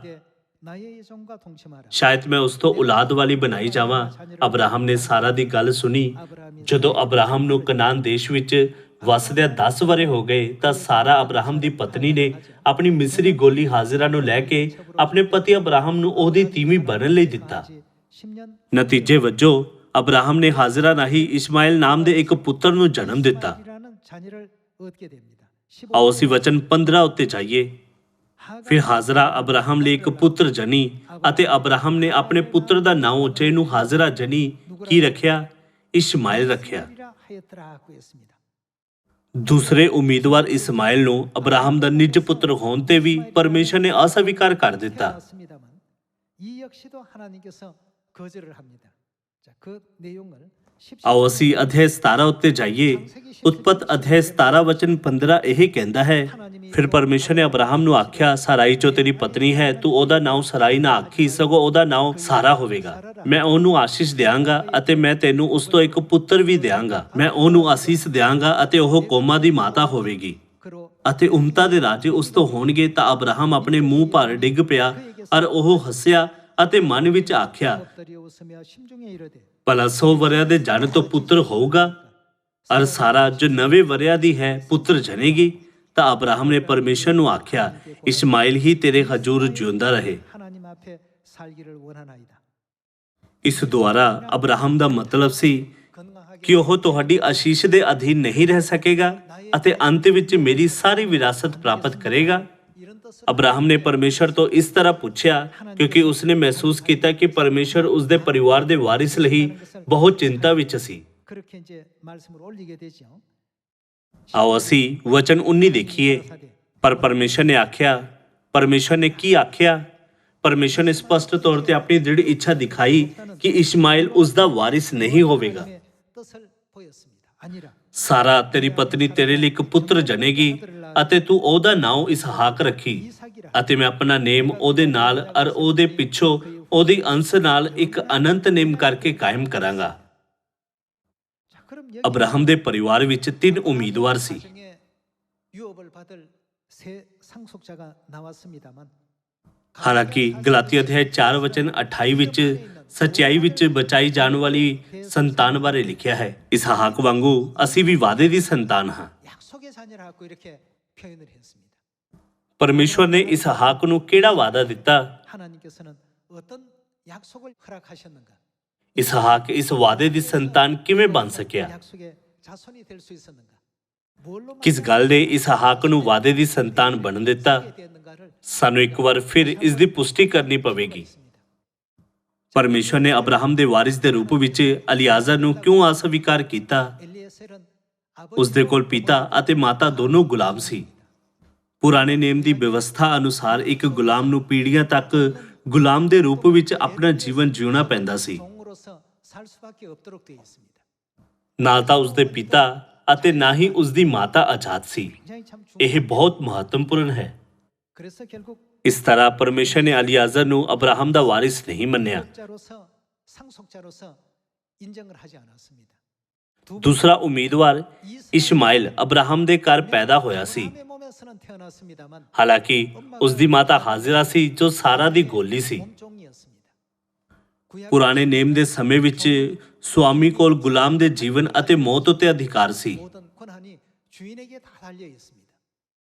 나의 예정과 동침하라. ਸ਼ਾਇਦ ਮੈਂ ਉਸ ਤੋਂ ਔਲਾਦ ਵਾਲੀ ਬਣਾਈ ਜਾਵਾਂ। ਅਬਰਾਹਮ ਨੇ ਸਾਰਾ ਦੀ ਗੱਲ ਸੁਣੀ। ਜਦੋਂ ਅਬਰਾਹਮ ਨੂੰ ਕਨਾਨ ਦੇਸ਼ ਵਿੱਚ ਵਸਦਿਆਂ 10 ਵਰੇ ਹੋ ਗਏ ਤਾਂ ਸਾਰਾ ਅਬਰਾਹਮ ਦੀ ਪਤਨੀ ਨੇ ਆਪਣੀ ਮਿਸਰੀ ਗੋਲੀ ਹਾਜ਼ਿਰਾ ਨੂੰ ਲੈ ਕੇ ਆਪਣੇ ਪਤੀ ਅਬਰਾਹਮ ਨੂੰ ਉਹਦੀ ਤੀਵੀਂ ਬਣਨ ਲਈ ਦਿੱਤਾ। 10년 ਨਤੀਜੇ ਵਜੋਂ ਅਬਰਾਹਮ ਨੇ ਹਾਜ਼ਿਰਾ ਰਾਹੀਂ ਇਸਮਾਇਲ ਨਾਮ ਦੇ ਇੱਕ ਪੁੱਤਰ ਨੂੰ ਜਨਮ ਦਿੱਤਾ। 이라는 자녀를 얻게 됩니다. ਆਓ ਅਸੀਂ ਵਚਨ 15 ਉੱਤੇ ਜਾਈਏ। ਫਿਰ ਹਾਜ਼ਰਾ ਅਬਰਾਹਮ ਲਈ ਇੱਕ ਪੁੱਤਰ ਜਨੀ ਅਤੇ ਅਬਰਾਹਮ ਨੇ ਆਪਣੇ ਪੁੱਤਰ ਦਾ ਨਾਮ ਜਿਹਨੂੰ ਹਾਜ਼ਰਾ ਜਨੀ ਕੀ ਰੱਖਿਆ? ਇਸ਼ਮਾਇਲ ਰੱਖਿਆ। 이라 하였더라고 했습니다. ਦੂਸਰੇ ਉਮੀਦਵਾਰ ਇਸਮਾਇਲ ਨੂੰ ਅਬਰਾਹਮ ਦਾ ਨਿੱਜ ਪੁੱਤਰ ਹੋਣ ਤੇ ਵੀ ਪਰਮੇਸ਼ਰ ਨੇ ਅਸਵੀਕਾਰ ਕਰ ਦਿੱਤਾ। 태어났습니다만 이 역시도 하나님께서 거절을 합니다. 자, 그 내용을 ਆਓ ਅਸੀਂ ਅਧਿਆਇ 17 ਉੱਤੇ ਜਾਈਏ। ਉਤਪਤ ਅਧਿਆਇ 17 ਵਚਨ 15 ਇਹ ਕਹਿੰਦਾ ਹੈ, ਫਿਰ ਪਰਮੇਸ਼ਰ ਨੇ ਅਬਰਾਹਮ ਨੂੰ ਆਖਿਆ, ਸਾਰਾਈ ਜੋ ਤੇਰੀ ਪਤਨੀ ਹੈ, ਤੂੰ ਉਹਦਾ ਨਾਮ ਸਰਾਈ ਨਾ ਆਖੀ, ਸਗੋਂ ਉਹਦਾ ਨਾਮ ਸਾਰਾ ਹੋਵੇਗਾ। ਮੈਂ ਉਹਨੂੰ ਆਸ਼ੀਸ਼ ਦਿਆਂਗਾ ਅਤੇ ਮੈਂ ਤੈਨੂੰ ਉਸ ਤੋਂ ਇੱਕ ਪੁੱਤਰ ਵੀ ਦਿਆਂਗਾ। ਮੈਂ ਉਹਨੂੰ ਆਸੀਸ ਦਿਆਂਗਾ ਅਤੇ ਉਹ ਕੌਮਾਂ ਦੀ ਮਾਤਾ ਹੋਵੇਗੀ 그로 ਅਤੇ ਉਮਤਾ ਦੇ ਰਾਜੇ ਉਸ ਤੋਂ ਹੋਣਗੇ। ਤਾਂ ਅਬਰਾਹਮ ਆਪਣੇ ਮੂੰਹ ਭਾਰ ਡਿੱਗ ਪਿਆ ਔਰ ਉਹ ਹੱਸਿਆ ਅਤੇ ਮਨ ਵਿੱਚ ਆਖਿਆ, 부업들이 웃으며 심중에 이르되 ਭਲਾ 100 ਵਰਿਆਂ ਦੇ ਜਨ ਤੋਂ ਪੁੱਤਰ ਹੋਊਗਾ ਔਰ ਸਾਰਾ ਜੋ 90 ਵਰਿਆਂ ਦੀ ਹੈ ਪੁੱਤਰ ਜਨੇਗੀ। ਤਾਂ ਅਬਰਾਹਮ ਨੇ ਪਰਮੇਸ਼ਰ ਨੂੰ ਆਖਿਆ, ਇਸਮਾਇਲ ਹੀ ਤੇਰੇ ਹਜ਼ੂਰ ਜਿਉਂਦਾ ਰਹੇ। 하나님 앞에 살기를 원하나이다. ਇਸ ਦੁਆਰਾ ਅਬਰਾਹਮ ਦਾ ਮਤਲਬ ਸੀ 건강하게 ਕਿ ਉਹ ਤੁਹਾਡੀ ਆਸ਼ੀਸ਼ ਦੇ ਅਧੀਨ ਨਹੀਂ ਰਹਿ ਸਕੇਗਾ ਅਤੇ ਅੰਤ ਵਿੱਚ ਮੇਰੀ ਸਾਰੀ ਵਿਰਾਸਤ ਪ੍ਰਾਪਤ ਕਰੇਗਾ। 이런 뜻으로 ਅਬਰਾਹਮ ਨੇ ਪਰਮੇਸ਼ਰ ਤੋਂ ਇਸ ਤਰ੍ਹਾਂ ਪੁੱਛਿਆ ਕਿਉਂਕਿ ਉਸਨੇ ਮਹਿਸੂਸ ਕੀਤਾ ਕਿ ਪਰਮੇਸ਼ਰ ਉਸਦੇ ਪਰਿਵਾਰ ਦੇ ਵਾਰਿਸ ਲਈ ਬਹੁਤ ਚਿੰਤਾ ਵਿੱਚ ਸੀ। 그렇게 이제 말씀을 올리게 되죠. ਆਓ ਅਸੀਂ ਵਚਨ 19 ਦੇਖੀਏ। ਪਰ ਪਰਮੇਸ਼ਰ ਨੇ ਆਖਿਆ, ਪਰਮੇਸ਼ਰ ਨੇ ਕੀ ਆਖਿਆ? ਪਰਮੇਸ਼ਰ ਨੇ ਸਪਸ਼ਟ ਤੌਰ ਤੇ ਆਪਣੀ ਦ੍ਰਿੜ ਇੱਛਾ ਦਿਖਾਈ ਕਿ ਇਸ਼ਮਾਇਲ ਉਸ ਦਾ ਵਾਰਿਸ ਨਹੀਂ ਹੋਵੇਗਾ। 하나님의 뜻을 보였습니다. 아니라 ਸਾਰਾ ਤੇਰੀ ਪਤਨੀ ਤੇਰੇ ਲਈ ਇੱਕ ਪੁੱਤਰ ਜਨੇਗੀ ਅਤੇ ਤੂੰ ਉਹਦਾ ਨਾਮ ਇਸਹਾਕ ਰੱਖੀ 이삭이라. ਅਤੇ ਮੈਂ ਆਪਣਾ ਨੇਮ ਉਹਦੇ ਨਾਲ ਔਰ ਉਹਦੇ ਪਿੱਛੋਂ ਉਹਦੀ ਅੰਸ਼ ਨਾਲ ਇੱਕ ਅਨੰਤ ਨੇਮ ਕਰਕੇ ਕਾਇਮ ਕਰਾਂਗਾ। 자, 그럼 여기 ਅਬਰਾਹਮ ਦੇ ਪਰਿਵਾਰ ਵਿੱਚ 3 ਉਮੀਦਵਾਰ ਸੀ। 가정에 유업을 받을 세 상속자가 나왔습니다만 ਹਾਲਾਂਕਿ ਗਲਾਤੀ ਅਧਿਆਇ 4 ਵਚਨ 28 ਵਿੱਚ ਸੱਚਾਈ ਵਿੱਚ ਬਚਾਈ ਜਾਣ ਵਾਲੀ ਸੰਤਾਨ ਬਾਰੇ ਲਿਖਿਆ ਹੈ, ਇਸਹਾਕ ਵਾਂਗੂ ਅਸੀਂ ਵੀ ਵਾਅਦੇ ਦੀ ਸੰਤਾਨ ਹਾਂ। 약속의 자녀라 갖고 이렇게 표현을 했습니다. ਪਰਮੇਸ਼ਵਰ ਨੇ ਇਸਹਾਕ ਨੂੰ ਕਿਹੜਾ ਵਾਅਦਾ ਦਿੱਤਾ? 하나님께서는 어떤 약속을 허락하셨는가? ਇਸਹਾਕ ਇਸ ਵਾਅਦੇ ਦੀ ਸੰਤਾਨ ਕਿਵੇਂ ਬਣ ਸਕਿਆ? 약속의 자손이 될 수 있었는가? 뭘로 ਕਿਸ ਗੱਲ ਨੇ ਇਸਹਾਕ ਨੂੰ ਵਾਅਦੇ ਦੀ ਸੰਤਾਨ ਬਣਨ ਦਿੱਤਾ? 됐는가를 ਸਾਨੂੰ ਇੱਕ ਵਾਰ ਫਿਰ ਇਸ ਦੀ ਪੁਸ਼ਟੀ ਕਰਨੀ ਪਵੇਗੀ। ਪਰਮੇਸ਼ਵਰ ਨੇ ਅਬਰਾਹਮ ਦੇ ਵਾਰਿਸ ਦੇ ਰੂਪ ਵਿੱਚ ਅਲੀਆਜ਼ਰ ਨੂੰ ਕਿਉਂ ਅਸਵੀਕਾਰ ਕੀਤਾ? 엘리에셀은 ਉਸ ਦੇ ਕੋਲ ਪਿਤਾ ਅਤੇ ਮਾਤਾ ਦੋਨੋਂ ਗੁਲਾਮ ਸੀ। ਪੁਰਾਣੇ ਨੇਮ ਦੀ ਵਿਵਸਥਾ ਅਨੁਸਾਰ ਇੱਕ ਗੁਲਾਮ ਨੂੰ ਪੀੜ੍ਹੀਆਂ ਤੱਕ ਗੁਲਾਮ ਦੇ ਰੂਪ ਵਿੱਚ ਆਪਣਾ ਜੀਵਨ ਜਿਉਣਾ ਪੈਂਦਾ ਸੀ। 종으로서 살 수밖에 없도록 되어 있습니다. ਨਾ ਤਾਂ ਉਸ ਦੇ ਪਿਤਾ ਅਤੇ ਨਾ ਹੀ ਉਸ ਦੀ ਮਾਤਾ ਆਜ਼ਾਦ ਸੀ। 굉장히 참 ਇਹ ਬਹੁਤ ਮਹੱਤਵਪੂਰਨ ਹੈ। 그래서 결국 ਇਸ ਤਰ੍ਹਾਂ ਪਰਮੇਸ਼ਰ ਨੇ ਅਲੀਆਜ਼ਰ ਨੂੰ ਅਬਰਾਹਮ ਦਾ ਵਾਰਿਸ ਨਹੀਂ ਮੰਨਿਆ। 자로서 상속자로서 인정을 하지 않았습니다. 두 ਦੂਸਰਾ ਉਮੀਦਵਾਰ ਇਸ਼ਮਾਇਲ ਅਬਰਾਹਮ ਦੇ ਘਰ ਪੈਦਾ ਹੋਇਆ ਸੀ। 사람의 몸에서는 태어났습니다만 ਹਾਲਾਂਕਿ ਉਸ ਦੀ ਮਾਤਾ ਹਾਜ਼ਰਾ ਸੀ ਜੋ ਸਾਰਾ ਦੀ ਗੋਲੀ ਸੀ। 몸종이었습니다. 구약 ਪੁਰਾਣੇ ਨੇਮ ਦੇ ਸਮੇਂ ਵਿੱਚ ਸੁਆਮੀ ਕੋਲ ਗੁਲਾਮ ਦੇ ਜੀਵਨ ਅਤੇ ਮੌਤ ਉੱਤੇ ਅਧਿਕਾਰ ਸੀ। 모든 권한이 주인에게 다 달려 있습니다.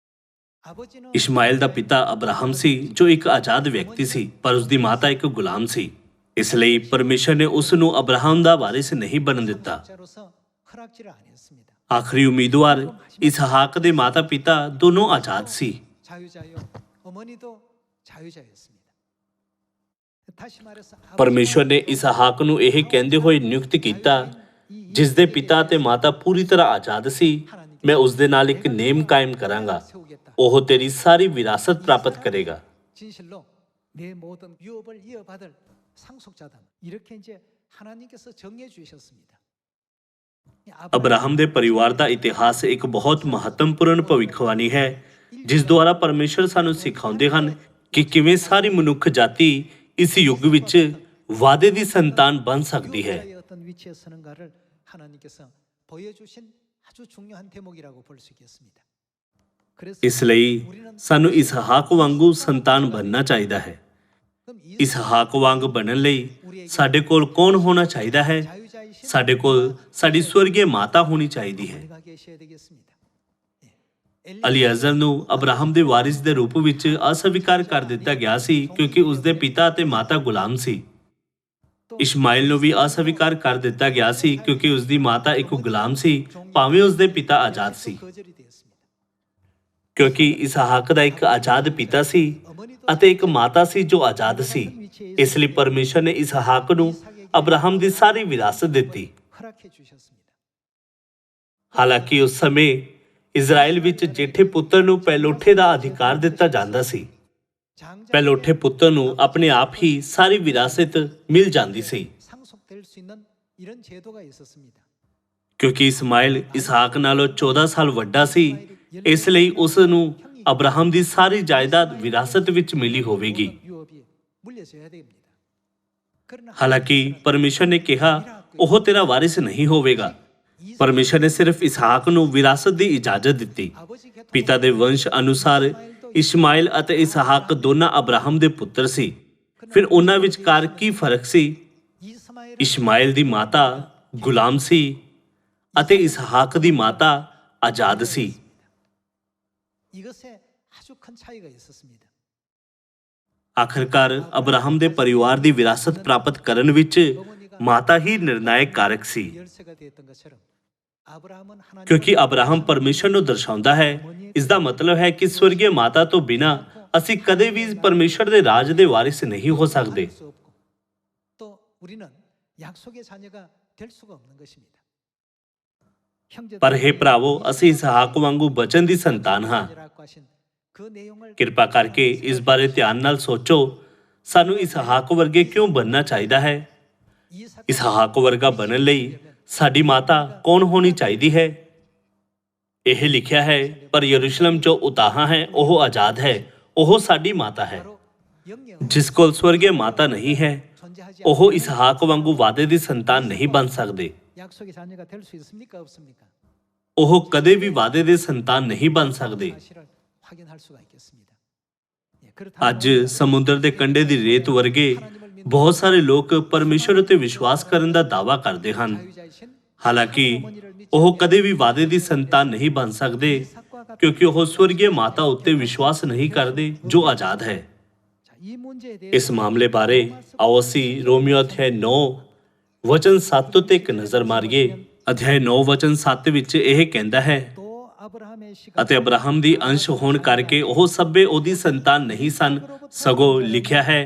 아버지는 ਇਸ਼ਮਾਇਲ ਦਾ ਪਿਤਾ ਅਬਰਾਹਮ ਸੀ ਜੋ ਇੱਕ ਆਜ਼ਾਦ ਵਿਅਕਤੀ ਸੀ, ਪਰ ਉਸ ਦੀ ਮਾਤਾ ਇੱਕ ਗੁਲਾਮ ਸੀ। ਇਸ ਲਈ ਪਰਮੇਸ਼ਰ ਨੇ ਉਸ ਨੂੰ ਅਬਰਾਹਮ ਦਾ ਵਾਰਿਸ ਨਹੀਂ ਬਣਨ ਦਿੱਤਾ। 자로서 허락지를 안 했습니다. ਆਖਰੀ ਉਮੀਦਵਾਰ ਇਸਹਾਕ ਦੇ ਮਾਤਾ ਪਿਤਾ ਦੋਨੋਂ ਆਜ਼ਾਦ ਸੀ। 자유자요. 어머니도 자유자였습니다. 다시 말해서 ਪਰਮੇਸ਼ਰ ਨੇ ਇਸਹਾਕ ਨੂੰ ਇਹ ਕਹਿੰਦੇ ਹੋਏ ਨਿਯੁਕਤ ਕੀਤਾ, ਜਿਸ ਦੇ ਪਿਤਾ ਅਤੇ ਮਾਤਾ ਪੂਰੀ ਤਰ੍ਹਾਂ ਆਜ਼ਾਦ ਸੀ, ਮੈਂ ਉਸ ਦੇ ਨਾਲ ਇੱਕ ਨੇਮ ਕਾਇਮ ਕਰਾਂਗਾ। 세우겠다. ਉਹ ਤੇਰੀ ਸਾਰੀ ਵਿਰਾਸਤ ਪ੍ਰਾਪਤ ਕਰੇਗਾ। 진실로 내 모든 유업을 이어받을 상속자다. 이렇게 이제 하나님께서 정해 주셨습니다. ਅਬਰਾਹਮ ਦੇ ਪਰਿਵਾਰ ਦਾ ਇਤਿਹਾਸ ਇੱਕ ਬਹੁਤ ਮਹੱਤਵਪੂਰਨ ਭਵਿੱਖਬਾਣੀ ਹੈ, ਜਿਸ ਦੁਆਰਾ ਪਰਮੇਸ਼ਰ ਸਾਨੂੰ ਸਿਖਾਉਂਦੇ ਹਨ ਕਿ ਕਿਵੇਂ ਸਾਰੀ ਮਨੁੱਖ ਜਾਤੀ ਇਸ ਯੁੱਗ ਵਿੱਚ ਵਾਅਦੇ ਦੀ ਸੰਤਾਨ ਬਣ ਸਕਦੀ ਹੈ। 유업자의 어떤 위치에 서는가를 하나님께서 보여주신 아주 중요한 대목이라고 볼 수 있겠습니다. 그래서 ਇਸ ਲਈ ਸਾਨੂੰ ਇਸਹਾਕ ਵਾਂਗੂ ਸੰਤਾਨ ਬਣਨਾ ਚਾਹੀਦਾ ਹੈ। 그럼 이 ਇਸਹਾਕ ਵਾਂਗ ਬਣਨ ਲਈ ਸਾਡੇ ਕੋਲ ਕੌਣ ਹੋਣਾ ਚਾਹੀਦਾ ਹੈ? 자유자이신 ਸਾਡੇ ਕੋਲ ਸਾਡੀ ਸਵਰਗੀ ਮਾਤਾ ਹੋਣੀ ਚਾਹੀਦੀ ਹੈ। 어머니가 계셔야 되겠습니다. 예. ਅਲੀਆਜ਼ਰ ਨੂੰ ਅਬਰਾਹਮ ਦੇ ਵਾਰਿਸ ਦੇ ਰੂਪ ਵਿੱਚ ਅਸਵੀਕਾਰ ਕਰ ਦਿੱਤਾ ਗਿਆ ਸੀ ਕਿਉਂਕਿ ਉਸ ਦੇ ਪਿਤਾ ਅਤੇ ਮਾਤਾ ਗੁਲਾਮ ਸੀ। ਇਸ਼ਮਾਇਲ ਨੂੰ ਵੀ ਅਸਵੀਕਾਰ ਕਰ ਦਿੱਤਾ ਗਿਆ ਸੀ ਕਿਉਂਕਿ ਉਸ ਦੀ ਮਾਤਾ ਇੱਕ ਗੁਲਾਮ ਸੀ, ਭਾਵੇਂ ਉਸ ਦੇ ਪਿਤਾ ਆਜ਼ਾਦ ਸੀ। 거절이 되었습니다. ਕਿਉਂਕਿ ਇਸਹਾਕ ਦਾ ਇੱਕ ਆਜ਼ਾਦ ਪਿਤਾ ਸੀ ਅਤੇ ਇੱਕ ਮਾਤਾ ਸੀ ਜੋ ਆਜ਼ਾਦ ਸੀ। ਇਸ ਲਈ ਪਰਮੇਸ਼ਰ ਨੇ ਇਸਹਾਕ ਨੂੰ ਅਬਰਾਹਮ ਦੀ ਸਾਰੀ ਵਿਰਾਸਤ ਦਿੱਤੀ। 허락해 주셨습니다. ਹਾਲਾਂਕਿ ਉਸ ਸਮੇਂ ਇਜ਼ਰਾਈਲ ਵਿੱਚ ਜੇਠੇ ਪੁੱਤਰ ਨੂੰ ਪਹਿਲੋਠੇ ਦਾ ਅਧਿਕਾਰ ਦਿੱਤਾ ਜਾਂਦਾ ਸੀ। 장자 ਪਹਿਲੋਠੇ ਪੁੱਤਰ ਨੂੰ ਆਪਣੇ ਆਪ ਹੀ ਸਾਰੀ ਵਿਰਾਸਤ ਮਿਲ ਜਾਂਦੀ ਸੀ। 상속될 수 있는 이런 제도가 있었습니다. ਕਿਉਂਕਿ ਇਸਮਾਇਲ ਇਸਹਾਕ ਨਾਲੋਂ 14 ਸਾਲ ਵੱਡਾ ਸੀ, ਇਸ ਲਈ ਉਸ ਨੂੰ ਅਬਰਾਹਮ ਦੀ ਸਾਰੀ ਜਾਇਦਾਦ ਵਿਰਾਸਤ ਵਿੱਚ ਮਿਲੀ ਹੋਵੇਗੀ। 유업이 물려져야 됩니다. 그러나 ਹਾਲਾਂਕਿ ਪਰਮੇਸ਼ਰ ਨੇ ਕਿਹਾ ਉਹ ਤੇਰਾ ਵਾਰਿਸ ਨਹੀਂ ਹੋਵੇਗਾ। ਪਰਮੇਸ਼ਰ ਨੇ ਸਿਰਫ ਇਸਹਾਕ ਨੂੰ ਵਿਰਾਸਤ ਦੀ ਇਜਾਜ਼ਤ ਦਿੱਤੀ। 아버지 계통 ਪਿਤਾ ਦੇ ਵੰਸ਼ ਅਨੁਸਾਰ ਇਸ਼ਮਾਇਲ ਅਤੇ ਇਸਹਾਕ ਦੋਨਾਂ ਅਬਰਾਹਮ ਦੇ ਪੁੱਤਰ ਸੀ। ਫਿਰ ਉਹਨਾਂ ਵਿਚਕਾਰ ਕੀ ਫਰਕ ਸੀ? 이스마엘은 ਇਸ਼ਮਾਇਲ ਦੀ ਮਾਤਾ ਗੁਲਾਮ ਸੀ ਅਤੇ ਇਸਹਾਕ ਦੀ ਮਾਤਾ ਆਜ਼ਾਦ ਸੀ। 이것에 아주 큰 차이가 있었습니다. ਆਖਰਕਾਰ ਅਬਰਾਹਮ ਦੇ ਪਰਿਵਾਰ ਦੀ ਵਿਰਾਸਤ ਪ੍ਰਾਪਤ ਕਰਨ ਵਿੱਚ ਮਾਤਾ ਹੀ ਨਿਰਣਾਇਕ ਕਾਰਕ ਸੀ, 열쇠가 되었던 것처럼 아브라함은 하나님 ਕਿਉਂਕਿ ਅਬਰਾਹਮ ਪਰਮੇਸ਼ਰ ਨੂੰ ਦਰਸਾਉਂਦਾ ਹੈ। ਇਸ ਦਾ ਮਤਲਬ ਹੈ ਕਿ ਸਵਰਗੀ ਮਾਤਾ ਤੋਂ ਬਿਨਾਂ ਅਸੀਂ ਕਦੇ ਵੀ ਪਰਮੇਸ਼ਰ ਦੇ ਰਾਜ ਦੇ ਵਾਰਿਸ ਨਹੀਂ ਹੋ ਸਕਦੇ। 수 없고 또 우리는 약속의 자녀가 될 수가 없는 것입니다. 형제들, ਪਰ ਹੇ ਭਰਾਵੋ, ਅਸੀਂ ਇਸਹਾਕ ਵਾਂਗੂ ਬਚਨ ਦੀ ਸੰਤਾਨ ਹਾਂ। 자녀라고 하신 그 내용을 ਕਿਰਪਾ ਕਰਕੇ ਇਸ ਬਾਰੇ ਧਿਆਨ ਨਾਲ ਸੋਚੋ। ਸਾਨੂੰ ਇਸਹਾਕ ਵਰਗੇ ਕਿਉਂ ਬਣਨਾ ਚਾਹੀਦਾ ਹੈ? 이삭 ਇਸਹਾਕ ਵਰਗਾ ਬਣਨ ਲਈ ਸਾਡੀ ਮਾਤਾ ਕੌਣ ਹੋਣੀ ਚਾਹੀਦੀ ਹੈ? ਇਹ ਲਿਖਿਆ ਹੈ, ਪਰ ਯਰੂਸ਼ਲਮ ਜੋ ਉਤਾਹਾਂ ਹੈ ਉਹ ਆਜ਼ਾਦ ਹੈ, ਉਹ ਸਾਡੀ ਮਾਤਾ ਹੈ। 바로 영영 ਜਿਸ ਕੋਲ ਸਵਰਗੀ ਮਾਤਾ ਨਹੀਂ ਹੈ 존재하지 ਉਹ ਇਸਹਾਕ ਵਾਂਗੂ ਵਾਅਦੇ ਦੀ ਸੰਤਾਨ ਨਹੀਂ ਬਣ ਸਕਦੇ। 약속의 자녀가 될 수 있습니까 없습니까? ਉਹ ਕਦੇ ਵੀ ਵਾਅਦੇ ਦੇ ਸੰਤਾਨ ਨਹੀਂ ਬਣ ਸਕਦੇ। 사실을 확인할 수가 있겠습니다. 예, 그렇다면 ਅੱਜ ਸਮੁੰਦਰ ਦੇ ਕੰਢੇ ਦੀ ਰੇਤ ਵਰਗੇ ਬਹੁਤ ਸਾਰੇ ਲੋਕ ਪਰਮੇਸ਼ਰ ਉਤੇ ਵਿਸ਼ਵਾਸ ਕਰਨ ਦਾ ਦਾਅਵਾ ਕਰਦੇ ਹਨ। 자유자이신 ਹਾਲਾਂਕਿ ਉਹ ਕਦੇ ਵੀ ਵਾਅਦੇ ਦੀ ਸੰਤਾਨ ਨਹੀਂ ਬਣ ਸਕਦੇ, ਕਿਉਂਕਿ ਉਹ ਸਵਰਗੀ ਮਾਤਾ ਉੱਤੇ ਵਿਸ਼ਵਾਸ ਨਹੀਂ ਕਰਦੇ ਜੋ ਆਜ਼ਾਦ ਹੈ। 자, 이 문제에 대해 ਇਸ ਮਾਮਲੇ ਬਾਰੇ ਆਓ ਅਸੀਂ ਰੋਮੀਓ ਅਧਿਆਇ 9 ਵਚਨ 7 ਉੱਤੇ ਇੱਕ ਨਜ਼ਰ ਮਾਰੀਏ। ਅਧਿਆਇ 9 ਵਚਨ 7 ਵਿੱਚ ਇਹ ਕਹਿੰਦਾ ਹੈ, 또 아브라함의 씨가 ਅਤੇ ਅਬਰਾਹਮ ਦੀ ਅੰਸ਼ ਹੋਣ ਕਰਕੇ ਉਹ ਸਭੇ ਉਹਦੀ ਸੰਤਾਨ ਨਹੀਂ ਸਨ, ਸਗੋਂ ਲਿਖਿਆ ਹੈ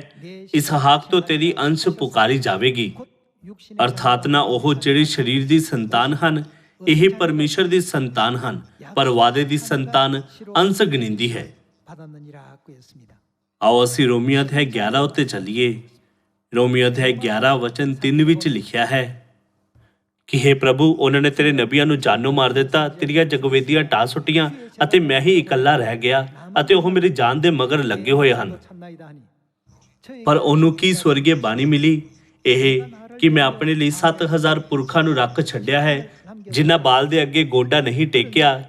ਇਸਹਾਕ ਤੋਂ ਤੇਰੀ ਅੰਸ਼ ਪੁਕਾਰੀ ਜਾਵੇਗੀ। 곧 육신의 ਅਰਥਾਤ ਨਾ ਉਹ ਜਿਹੜੇ ਸਰੀਰ ਦੀ ਸੰਤਾਨ ਹਨ, ਇਹ ਪਰਮੇਸ਼ਰ ਦੀ ਸੰਤਾਨ ਹਨ, ਪਰ ਵਾਅਦੇ ਦੀ ਸੰਤਾਨ ਅੰਸ਼ ਗਿਣਦੀ ਹੈ। 받았느니라고 했습니다. ਆਓ ਅਸੀਂ ਰੋਮੀਓ ਅਧਿਆਇ 11 ਉੱਤੇ ਚੱਲੀਏ। ਰੋਮੀਓ ਅਧਿਆਇ 11 ਵਚਨ 3 ਵਿੱਚ ਲਿਖਿਆ ਹੈ ਕਿ ਹੇ ਪ੍ਰਭੂ, ਉਹਨਾਂ ਨੇ ਤੇਰੇ ਨਬੀਆਂ ਨੂੰ ਜਾਨੋਂ ਮਾਰ ਦਿੱਤਾ, ਤੇਰੀਆਂ ਜਗਵੇਦੀਆਂ ਢਾਹ ਸੁੱਟੀਆਂ ਅਤੇ ਮੈਂ ਹੀ ਇਕੱਲਾ ਰਹਿ ਗਿਆ ਅਤੇ ਉਹ ਮੇਰੀ ਜਾਨ ਦੇ ਮਗਰ ਲੱਗੇ ਹੋਏ ਹਨ। 참나이다 하니 저희 ਪਰ ਉਹਨੂੰ ਕੀ ਸਵਰਗੀ ਬਾਣੀ ਮਿਲੀ? ਇਹ ਕਿ ਮੈਂ ਆਪਣੇ ਲਈ 7000 ਪੁਰਖਾਂ ਨੂੰ ਰੱਖ ਛੱਡਿਆ ਹੈ, ਜਿਨ੍ਹਾਂ ਬਾਲ ਦੇ ਅੱਗੇ ਗੋਡਾ ਨਹੀਂ ਟੇਕਿਆ।